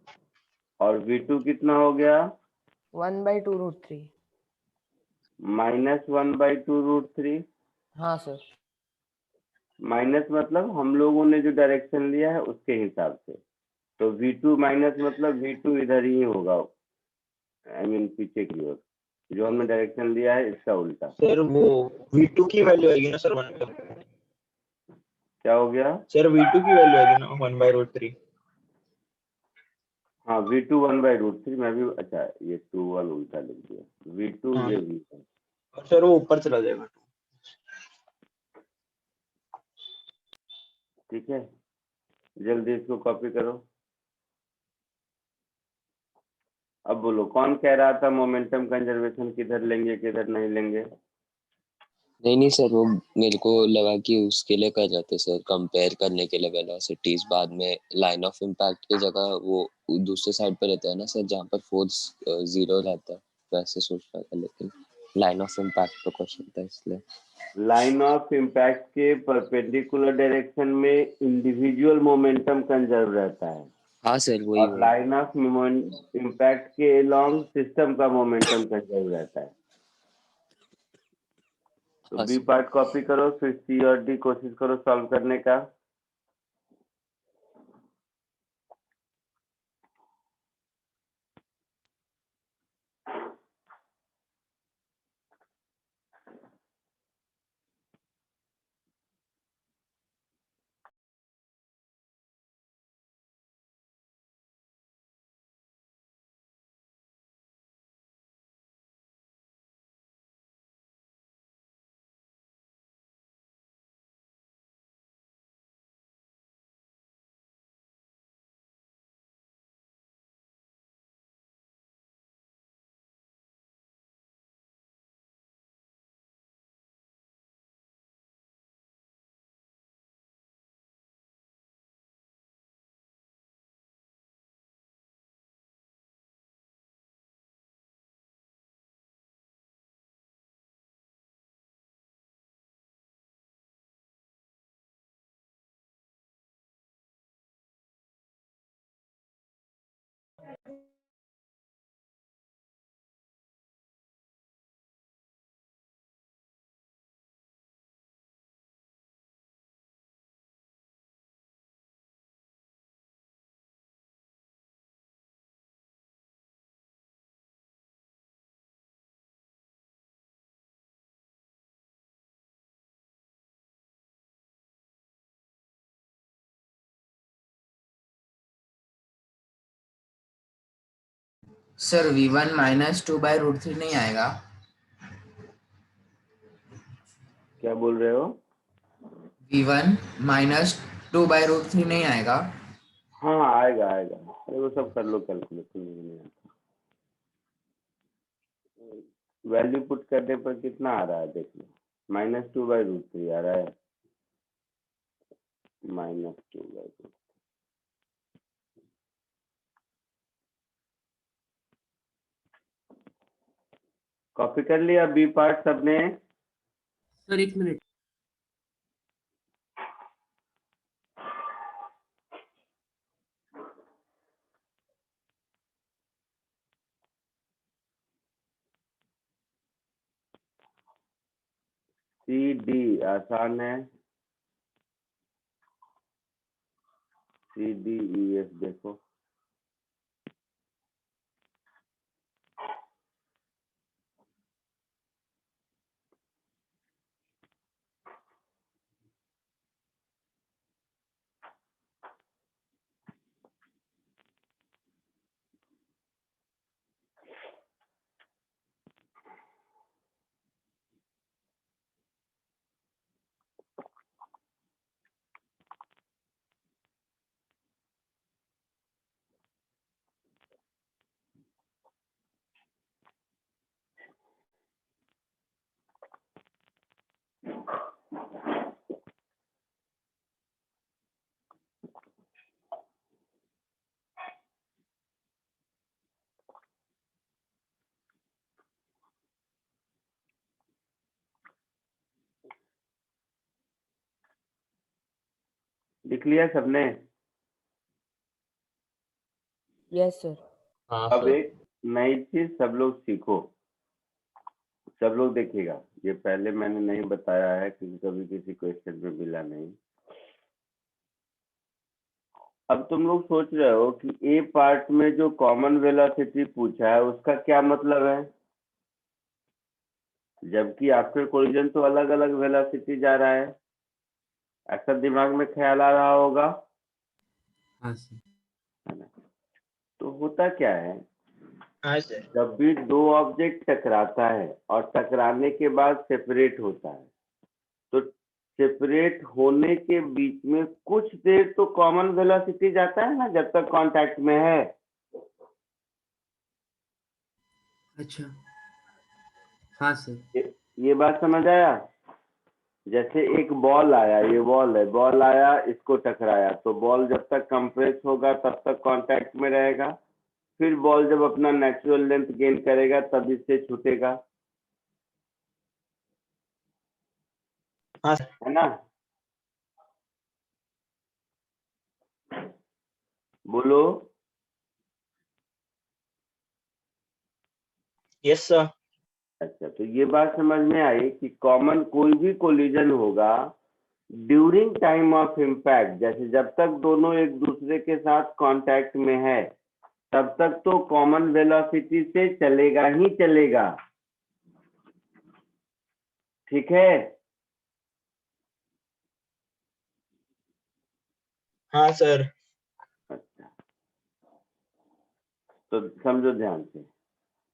B: और v2 कितना हो गया?
D: 1/2√3।
B: माइनस 1/2√3।
D: हाँ सर।
B: माइनस मतलब हम लोगों ने जो डायरेक्शन लिया है उसके हिसाब से, तो v2 माइनस मतलब v2 इधर ही होगा, आई मीन पीछे की ओर। जो हमने डायरेक्शन लिया है इसका उल्टा।
A: सर वो V2 की वैल्यू आएगी ना सर 1 पर।
B: क्या हो गया?
A: सर V2 की वैल्यू आएगी ना 1/√3।
B: हाँ v2 1/√3। मैं भी, अच्छा ये 2 1 उल्टा लिख दिया, v2
A: हाँ
B: ये v1।
A: और सर वो ऊपर चला जाएगा।
B: ठीक है, जल्दी इसको कॉपी करो। अब बोलो, कौन कह रहा था मोमेंटम कंजर्वेशन किधर लेंगे किधर नहीं लेंगे?
E: नहीं सर, वो मेरे को लगा कि उसके लिए कर रहे थे सर, कंपेयर करने के लिए वेलोसिटीज। बाद में लाइन ऑफ इम्पैक्ट की जगह वो दूसरे साइड पे रहता है ना सर, जहाँ पर फोर्स 0 रहता है, वैसे सोच रहा था। लेकिन लाइन ऑफ इम्पैक्ट पे क्वेश्चन था इसलिए।
B: लाइन ऑफ इम्पैक्ट के परपेंडिकुलर डायरेक्शन में इंडिविजुअल मोमेंटम कंजर्व रहता है,
E: हाँ सर वही
B: और लाइन ऑफ इम्पैक्ट के अलोंग सिस्टम का मोमेंटम कंजर्व रहता है। तो
E: हाँ
B: बी
E: सर।
B: पार्ट कॉपी करो, फिर सी और डी कोशिश करो सॉल्व करने का।
G: सर v1 माइनस 2/√3 नहीं आएगा?
B: क्या बोल रहे हो?
G: v1 माइनस 2/√3 नहीं आएगा?
B: हाँ आएगा आएगा, अरे वो सब कर लो कैलकुलेशन, मुझे नहीं आता। वैल्यू पुट करने पर कितना आ रहा है देख लो, -2/√3 आ रहा है, -2/√3। कॉपी कर लिया बी पार्ट सबने?
F: सर एक मिनट।
B: सी डी आसान है, सी डी ई एफ देखो। लिख लिया सबने?
D: Yes sir.
A: हाँ
B: अब
A: सर।
B: एक नई चीज सब लोग सीखो, सब लोग देखिएगा, ये पहले मैंने नहीं बताया है क्योंकि कभी किसी क्वेश्चन में मिला नहीं। अब तुम लोग सोच रहे हो कि ए पार्ट में जो कॉमन वेलोसिटी पूछा है उसका क्या मतलब है, जबकि आफ्टर कोलिजन तो अलग अलग वेलोसिटी जा रहा है, ऐसा दिमाग में ख्याल आ रहा होगा,
F: हाँ सर।
B: है ना? तो होता क्या है,
A: हाँ सर।
B: जब भी दो ऑब्जेक्ट टकराता है और टकराने के बाद सेपरेट होता है, तो सेपरेट होने के बीच में कुछ देर तो कॉमन वेलोसिटी जाता है ना, जब तक कांटेक्ट में है।
F: अच्छा। हाँ सर।
B: ये बात समझ आया? जैसे एक बॉल आया, ये बॉल है, बॉल आया, इसको टकराया, तो बॉल जब तक कंप्रेस होगा तब तक कांटेक्ट में रहेगा, फिर बॉल जब अपना नेचुरल लेंथ गेन करेगा तब इससे छूटेगा,
A: हाँ सर।
B: है ना? बोलो।
A: Yes sir.
B: अच्छा, तो ये बात समझ में आई कि कॉमन कोई भी कोलिजन होगा ड्यूरिंग टाइम ऑफ इम्पैक्ट, जैसे जब तक दोनों एक दूसरे के साथ कांटेक्ट में है तब तक तो कॉमन वेलोसिटी से चलेगा ही चलेगा, ठीक है?
A: हाँ सर।
B: अच्छा, तो समझो ध्यान से।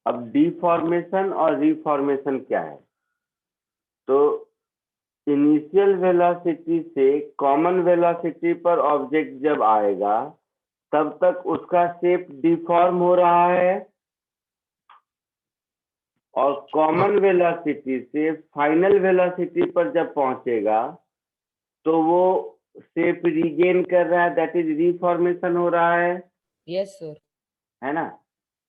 B: अब डिफॉर्मेशन और रिफॉर्मेशन क्या है, तो इनिशियल वेलोसिटी से कॉमन वेलोसिटी पर ऑब्जेक्ट जब आएगा तब तक उसका शेप डिफॉर्म हो रहा है, और कॉमन वेलोसिटी से फाइनल वेलोसिटी पर जब पहुंचेगा तो वो शेप रीगेन कर रहा है, दैट इज रिफॉर्मेशन हो रहा
D: यस सर।
B: है ना?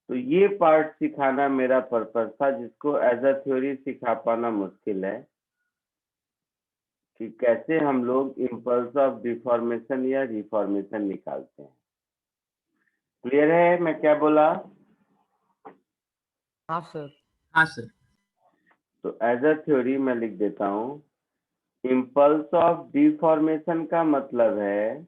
B: तो ये पार्ट सिखाना मेरा पर्पस था, जिसको एज अ थ्योरी सिखा पाना मुश्किल है, कि कैसे हम लोग इम्पल्स ऑफ डिफॉर्मेशन या रिफॉर्मेशन निकालते हैं। क्लियर है मैं क्या बोला?
D: हाँ सर।
F: हाँ सर।
B: तो एज अ थ्योरी मैं लिख देता हूँ, इम्पल्स ऑफ डिफॉर्मेशन का मतलब है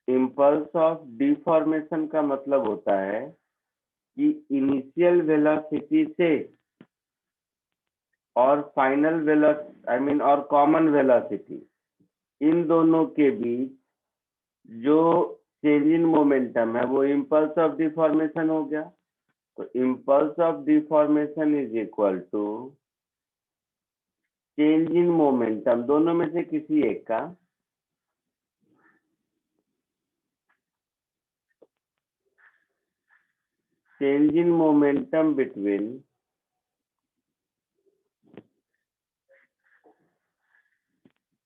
B: इम्पल्स ऑफ डिफॉर्मेशन का मतलब होता है कि इनिशियल वेलोसिटी से और फाइनल वेलोसिटी आई मीन और कॉमन वेलोसिटी इन दोनों के बीच जो चेंज इन मोमेंटम है वो इम्पल्स ऑफ डिफॉर्मेशन हो गया। तो impulse of deformation is equal to change in momentum, दोनों में से किसी एक का, change in momentum between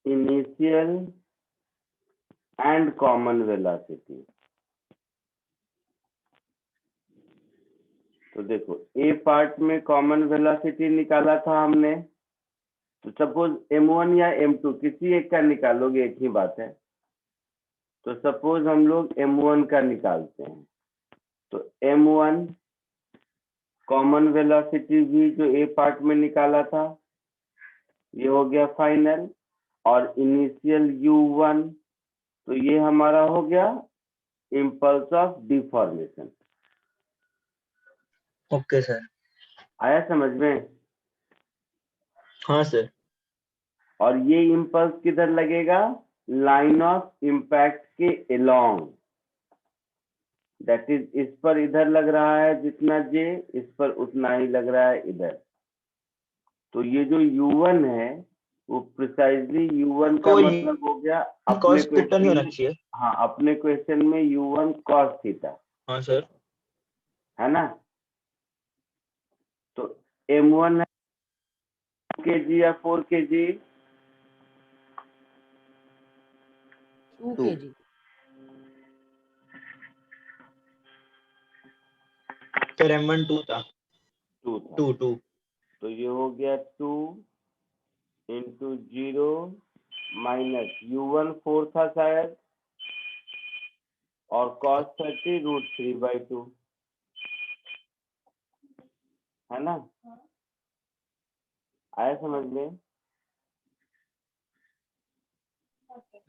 B: initial and common velocity. तो देखो ए पार्ट में कॉमन वेलोसिटी निकाला था हमने, तो सपोज m1 या m2 किसी एक का निकालोगे, एक ही बात है। तो सपोज हम लोग m1 का निकालते हैं, तो m1 कॉमन वेलोसिटी भी जो ए पार्ट में निकाला था ये हो गया फाइनल, और इनिशियल u1 तो ये हमारा हो गया impulse of deformation.
A: Okay sir.
B: आया समझ में?
A: हाँ सर।
B: और ये इम्पल्स किधर लगेगा? लाइन ऑफ इम्पैक्ट के अलोंग, दैट इज इस पर इधर लग रहा है जितना जे, इस पर उतना ही लग रहा है इधर। तो ये जो u1 है वो प्रिसाइजली u1 का
A: तो ये
B: मतलब हो गया अपने
A: कॉस थीटा नहीं
B: क्वेश्चन
A: होना
B: में,
A: चाहिए।
B: हाँ अपने क्वेश्चन में u1 cos थीटा,
A: हाँ सर।
B: है ना? तो m1 है 2 kg या 4 kg?
D: 2
B: 2
D: kg।
A: सर m1 2 था।
B: 2 था।
A: 2
B: तो ये हो गया 2 इंटू 0 माइनस u1 4 था शायद, और cos 30 √3/2, है ना? आया समझ में?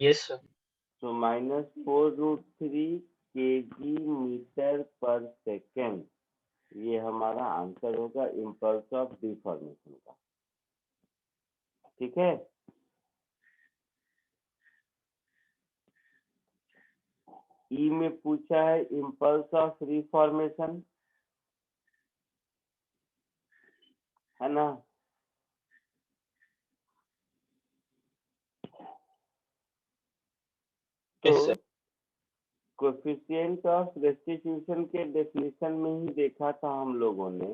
A: Yes sir.
B: तो -4√3 kg मीटर पर सेकेंड, ये हमारा आंसर होगा इम्पल्स ऑफ डिफॉर्मेशन का। ठीक है? ई में पूछा है इम्पल्स ऑफ रिफॉर्मेशन, है ना? तो
A: yes sir.
B: Coefficient of restitution के डेफिनेशन में ही देखा था हम लोगों ने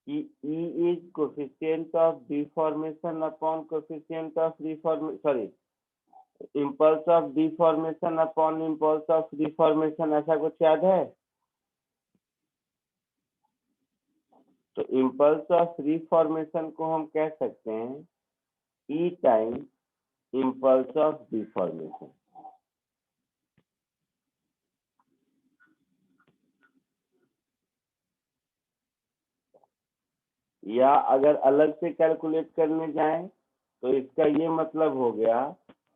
B: कि E is coefficient of deformation upon coefficient of reformation, sorry impulse of deformation upon impulse of reformation, ऐसा कुछ याद है? तो इम्पल्स ऑफ रिफॉर्मेशन को हम कह सकते हैं E time impulse of deformation. या अगर अलग से कैलकुलेट करने जाएं तो इसका ये मतलब हो गया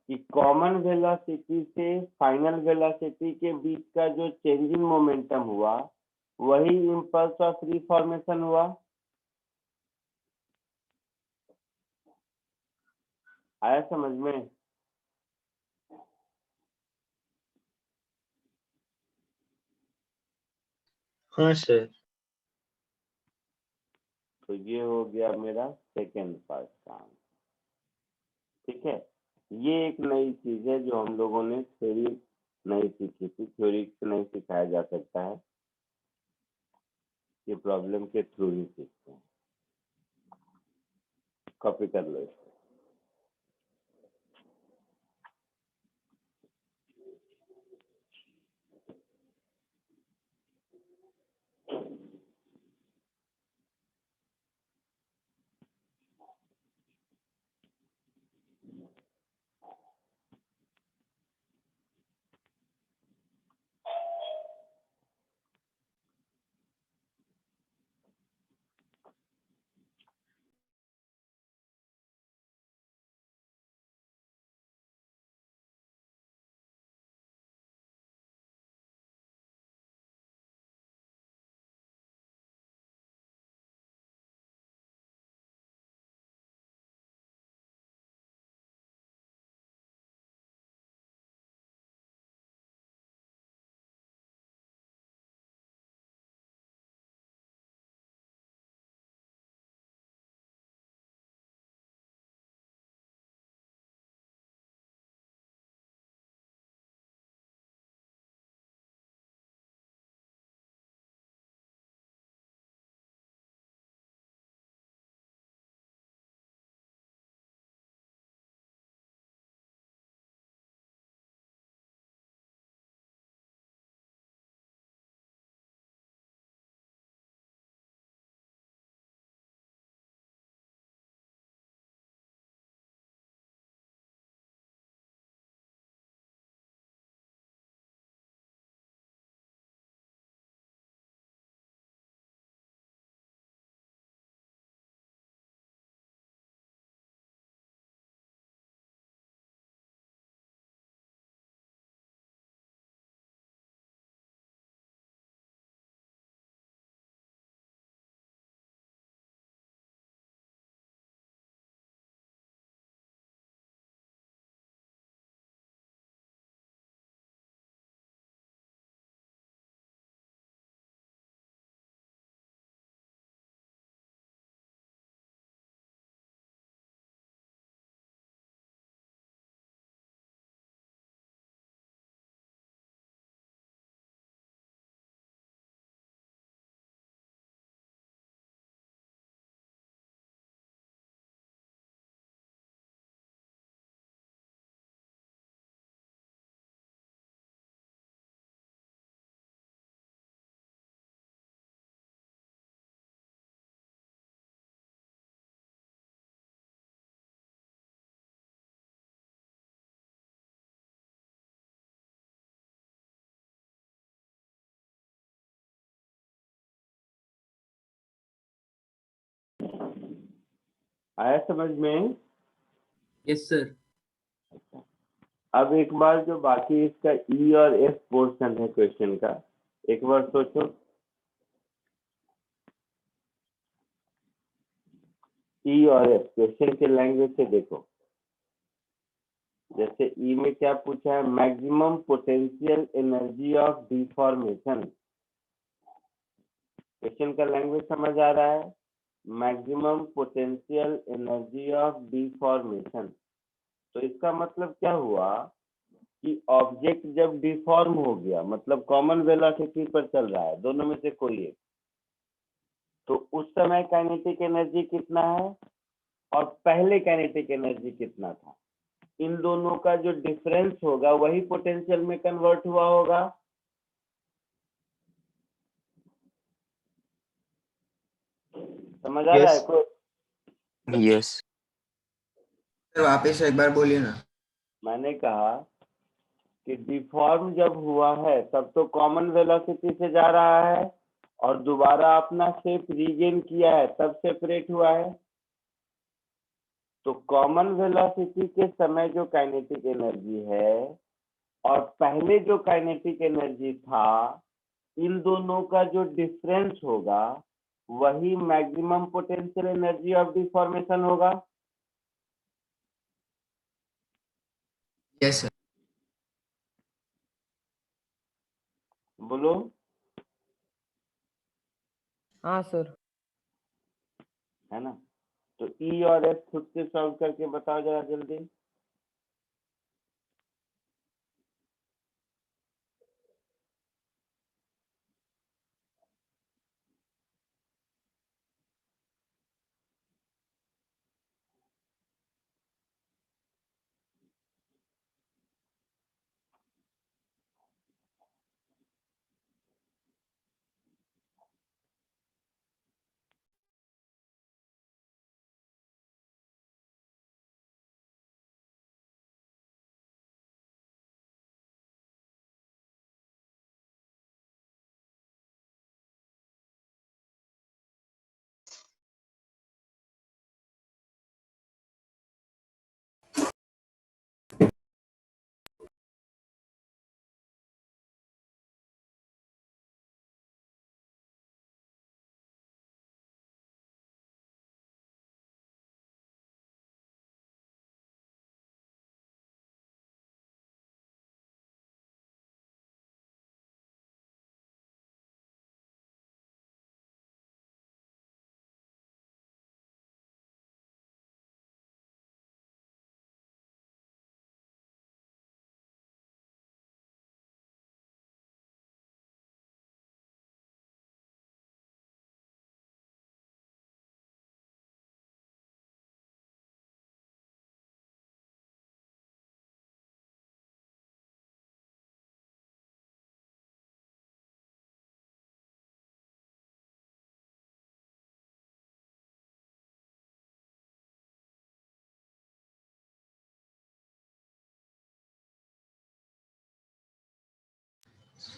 B: कि कॉमन वेलोसिटी से फाइनल वेलोसिटी के बीच का जो चेंज इन मोमेंटम हुआ वही इम्पल्स ऑफ रिफॉर्मेशन हुआ। आया समझ में?
A: हाँ सर।
B: तो ये हो गया मेरा सेकेंड पार्ट का आंसर। ठीक है, ये एक नई चीज है जो हम लोगों ने थ्योरी नहीं सीखी थी, थ्योरी से नहीं सिखाया जा सकता है, ये प्रॉब्लम के थ्रू ही सीखते हैं। कॉपी कर लो इसको। आया समझ में?
F: Yes sir.
B: अब एक बार जो बाकी इसका ई और एफ पोर्शन है क्वेश्चन का, एक बार सोचो। ई और एफ क्वेश्चन के लैंग्वेज से देखो। जैसे ई में क्या पूछा है, maximum potential energy of deformation. Question का लैंग्वेज समझ आ रहा है? Maximum potential energy of deformation. तो इसका मतलब क्या हुआ कि ऑब्जेक्ट जब डिफॉर्म हो गया, मतलब कॉमन वेलोसिटी पर चल रहा है, दोनों में से कोई एक, तो उस समय काइनेटिक एनर्जी कितना है और पहले काइनेटिक एनर्जी कितना था, इन दोनों का जो डिफरेंस होगा वही पोटेंशियल में कन्वर्ट हुआ होगा। समझ आ रहा है
A: Yes.
B: कोई?
E: यस।
G: सर वापस एक बार बोलिए ना।
B: मैंने कहा कि डिफॉर्म जब हुआ है तब तो कॉमन वेलोसिटी से जा रहा है, और दोबारा अपना शेप रीगेन किया है तब सेपरेट हुआ है। तो कॉमन वेलोसिटी के समय जो काइनेटिक एनर्जी है और पहले जो काइनेटिक एनर्जी था, इन दोनों का जो डिफरेंस होगा वही maximum potential energy of deformation होगा।
G: Yes sir.
B: बोलो।
D: हाँ सर।
B: है ना? तो ई और एफ खुद से सॉल्व करके बताओ जरा जल्दी।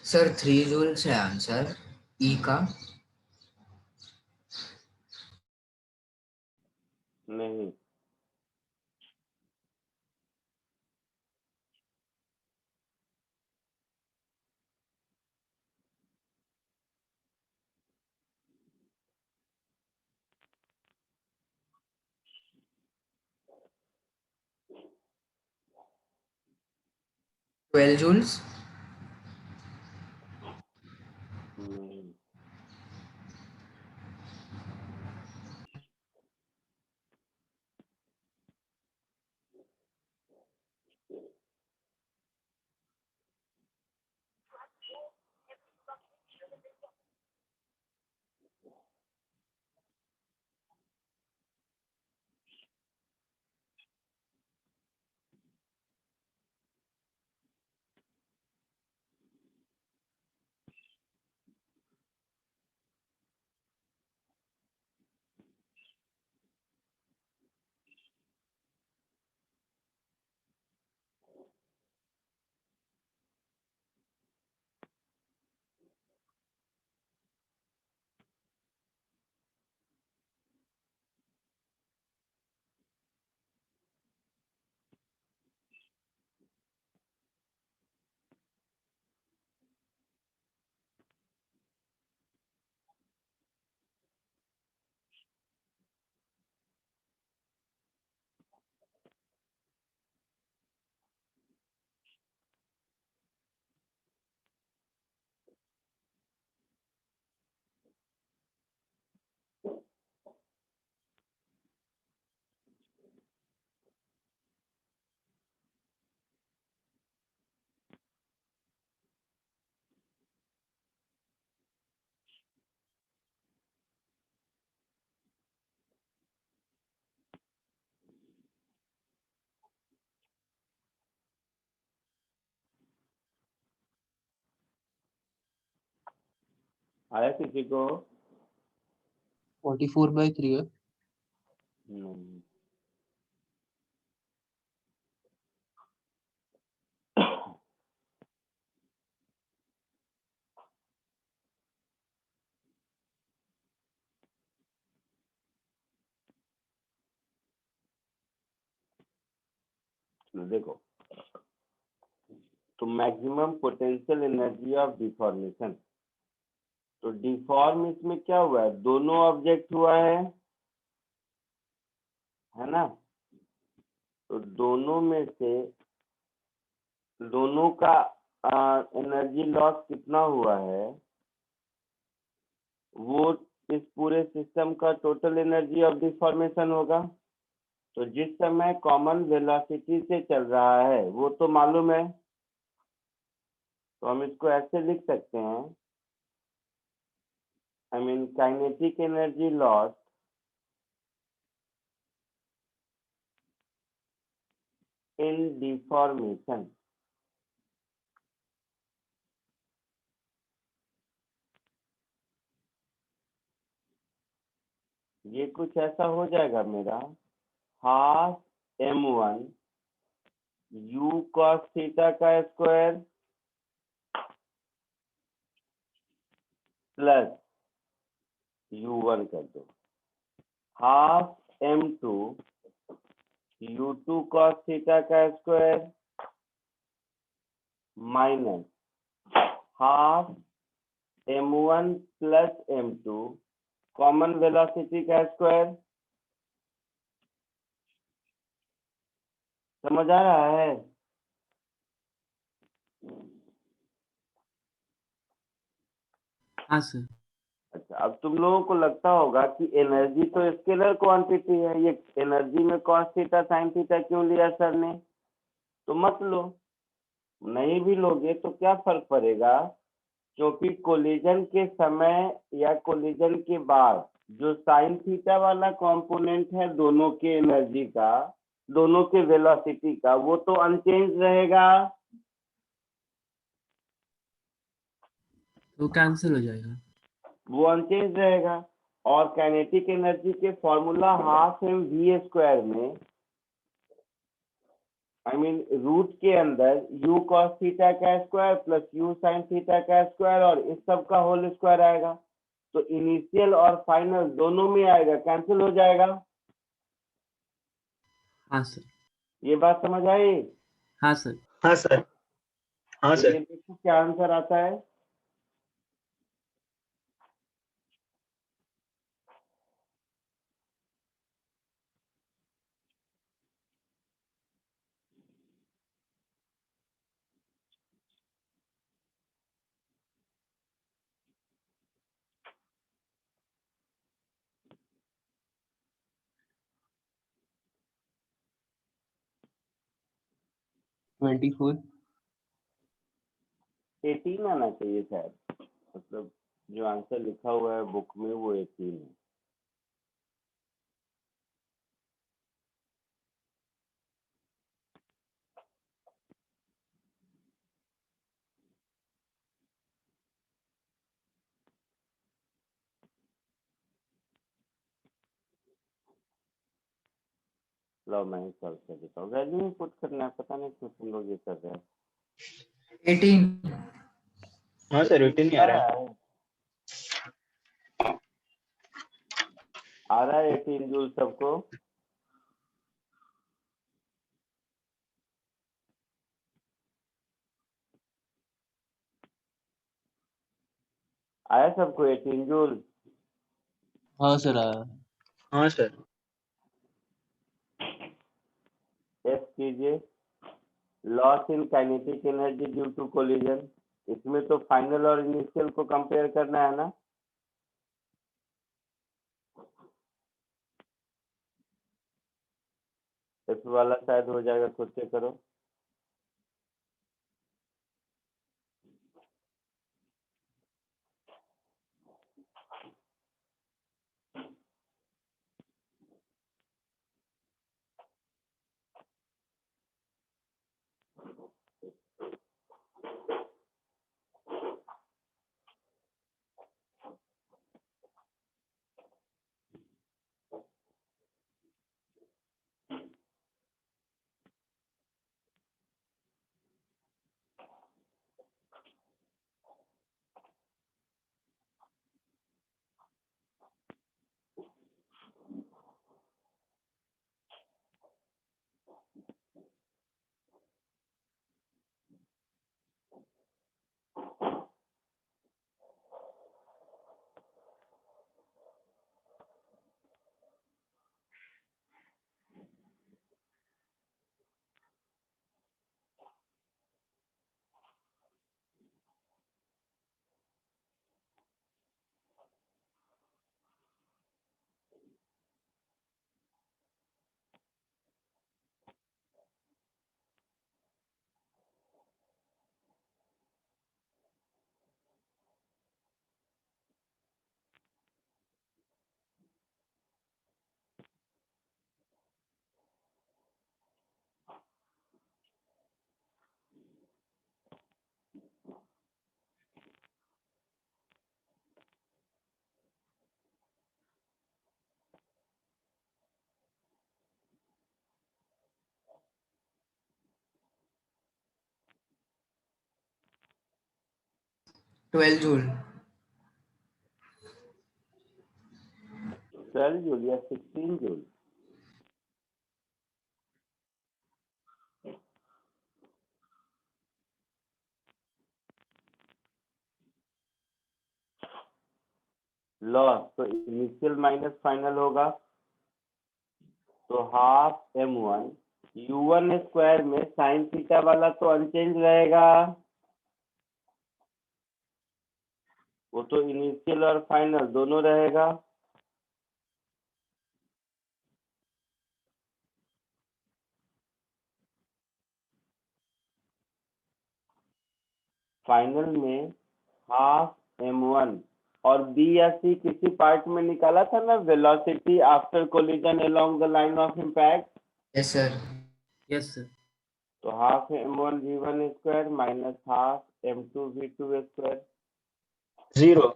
G: सर 3 जूल्स है आंसर ई का।
B: नहीं,
G: ट्वेल्व जूल्स।
B: नहीं। आया किसी को?
C: 44/3 है।
B: नहीं। देखो, तो maximum potential energy of deformation, तो डिफॉर्म इसमें क्या हुआ है, दोनों ऑब्जेक्ट हुआ है ना? तो दोनों में से दोनों का एनर्जी लॉस कितना हुआ है, वो इस पूरे सिस्टम का टोटल एनर्जी ऑफ डिफॉर्मेशन होगा। तो जिस समय कॉमन वेलोसिटी से चल रहा है वो तो मालूम है, तो हम इसको ऐसे लिख सकते हैं, I mean kinetic energy loss in deformation. ये कुछ ऐसा हो जाएगा मेरा, half m1 u cos theta का स्क्वायर प्लस u1 कर दो, half m2 u2 cos theta का square minus half m1 plus m2 common velocity का स्क्वायर। समझ आ रहा है?
F: हाँ सर।
B: अच्छा, अब तुम लोगों को लगता होगा कि एनर्जी तो स्केलर क्वांटिटी है, ये एनर्जी में cos थीटा sin थीटा क्यों लिया सर ने? तो मत लो, नहीं भी लोगे तो क्या फर्क पड़ेगा, क्योंकि कोलिजन के समय या कोलिजन के बाद जो साइन थीटा वाला कंपोनेंट है दोनों के एनर्जी का, दोनों के वेलोसिटी का, वो तो अनचेंज रहेगा।
F: तो कैंसिल हो जाएगा।
B: वो अनचेंज रहेगा। और काइनेटिक एनर्जी के formula half M V square में, आई मीन रूट के अंदर u cos थीटा का square plus u sin theta का स्क्वायर और इस सब का होल स्क्वायर आएगा। तो इनिशियल और फाइनल दोनों में आएगा, कैंसिल हो जाएगा।
F: हाँ सर।
B: ये बात समझ आई?
F: हाँ सर।
A: हाँ सर। हाँ
B: तो
A: सर।
B: ये देखो क्या आंसर आता है।
C: ट्वेंटी फोर
B: 18 आना चाहिए शायद, मतलब जो आंसर लिखा हुआ है बुक में वो 18 है। लो मैं सॉल्व कर देता हूँ, वैल्यू में पुट करना है, पता नहीं क्यों तुम लोग ये कर रहे हैं।
G: 18।
A: हाँ सर, 18 ही आ रहा है।
B: आ रहा है 18 जूल सबको? आया सबको 18 जूल?
C: हाँ सर आया।
A: हाँ सर।
B: एफ कीजिए, loss in kinetic energy due to collision. इसमें तो फाइनल और इनिशियल को कंपेयर करना है ना। एफ वाला शायद हो जाएगा, खुद से करो।
G: 12 जूल
B: 12 जूल या 16 जूल? लॉस तो इनिशियल माइनस फाइनल होगा, तो हाफ m1 u1 स्क्वायर में साइन थीटा वाला तो अनचेंज रहेगा, वो तो इनिशियल और फाइनल दोनों रहेगा। फाइनल में हाफ m1 और b या c किसी पार्ट में निकाला था ना, velocity after collision along the line of impact.
G: Yes sir
F: yes sir.
B: तो half m1 v1 square minus half m2 v2 square.
A: 0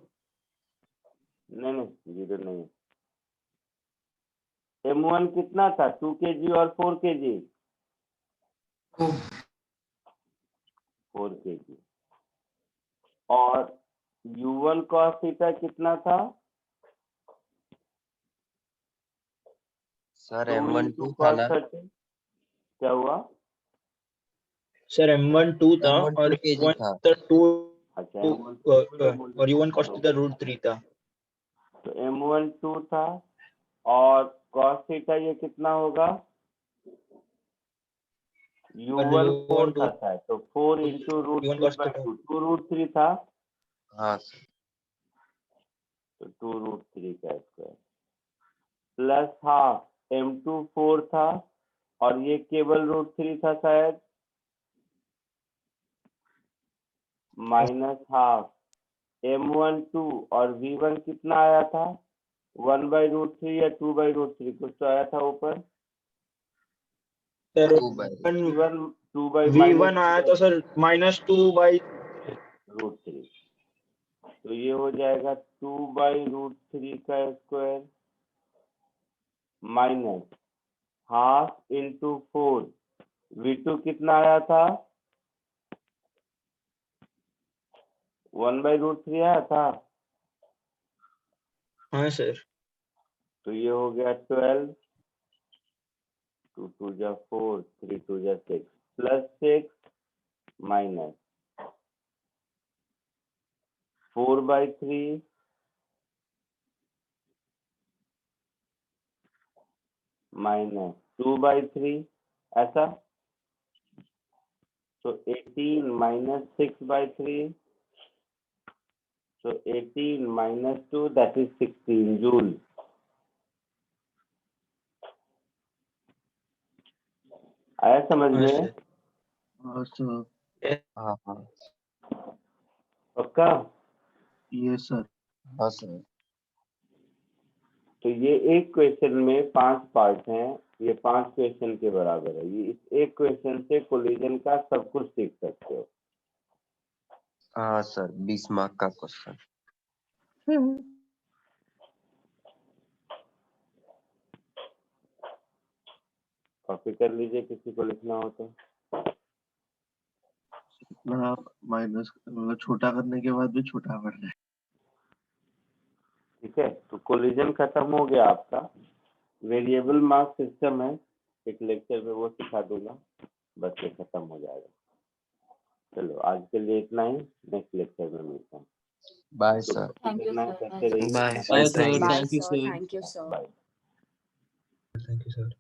B: नहीं जीरो नहीं, m1 कितना था, 2 kg और 4 kg? 4 kg। और u1 cos थीटा कितना था?
H: सर
B: 2
H: M1
B: into
H: 2 था
B: cos
H: ना?
B: 30। क्या हुआ?
A: सर m1 2 था
H: M1
A: और
H: 2 kg था।
A: 2
B: अच्छा
A: और u1 cos थीटा √3 था।
B: तो m1 2 था और cos थीटा ये कितना होगा? u1 4 था शायद, तो 4 into
A: u1
B: √3
A: cos
B: by
A: theta
B: 2, 2 √3 था,
H: हाँ सर।
B: तो 2 √3 का स्क्वायर प्लस हाफ m2 4 था और ये केवल √3 था शायद, माइनस हाफ m1 2 और v1 कितना आया था? 1 by √3 या 2 by √3 कुछ तो आया था ऊपर।
A: Sir
H: 2 by
B: v1 2 by
A: v1 आया था सर -2 बाई
B: √3, तो ये हो जाएगा 2 by √3 का square minus half into 4, v2 कितना आया था? 1 by √3 आया था,
A: हाँ सर
B: तो ये हो गया 12, 2 2 जा 4, 3 2 जा 6 plus 6 minus 4 by 3 minus 2 by 3, ऐसा। तो 18 minus 6 by 3, so 18 minus 2, that is 16 joule। आया समझ
A: हाँ
B: में?
A: सर
C: हाँ सर।
H: हाँ हाँ
B: पक्का?
C: ये सर।
H: हाँ सर।
B: तो ये एक क्वेश्चन में 5 पार्ट हैं, ये 5 क्वेश्चन के बराबर है। ये इस एक क्वेश्चन से कोलिजन का सब कुछ सीख सकते हो।
H: हाँ सर 20 मार्क का क्वेश्चन।
B: कॉपी कर लीजिए किसी को लिखना हो तो।
C: इतना माइनस मतलब छोटा करने के बाद भी छोटा कर रहे हैं।
B: ठीक है, तो कोलिजन खत्म हो गया आपका। वेरिएबल मास सिस्टम है, एक लेक्चर में वो सिखा दूंगा, बस ये खत्म हो जाएगा। चलो आज के लिए इतना ही, नेक्स्ट लेक्चर में मिलता हूँ।
H: Bye sir.
D: Thank you, sir.
B: करते रहिए।
C: Bye
F: Bye, sir.
D: Bye,
F: Thank you,
D: sir.
F: sir.
D: Thank you, sir.
B: Bye.
A: Thank you sir.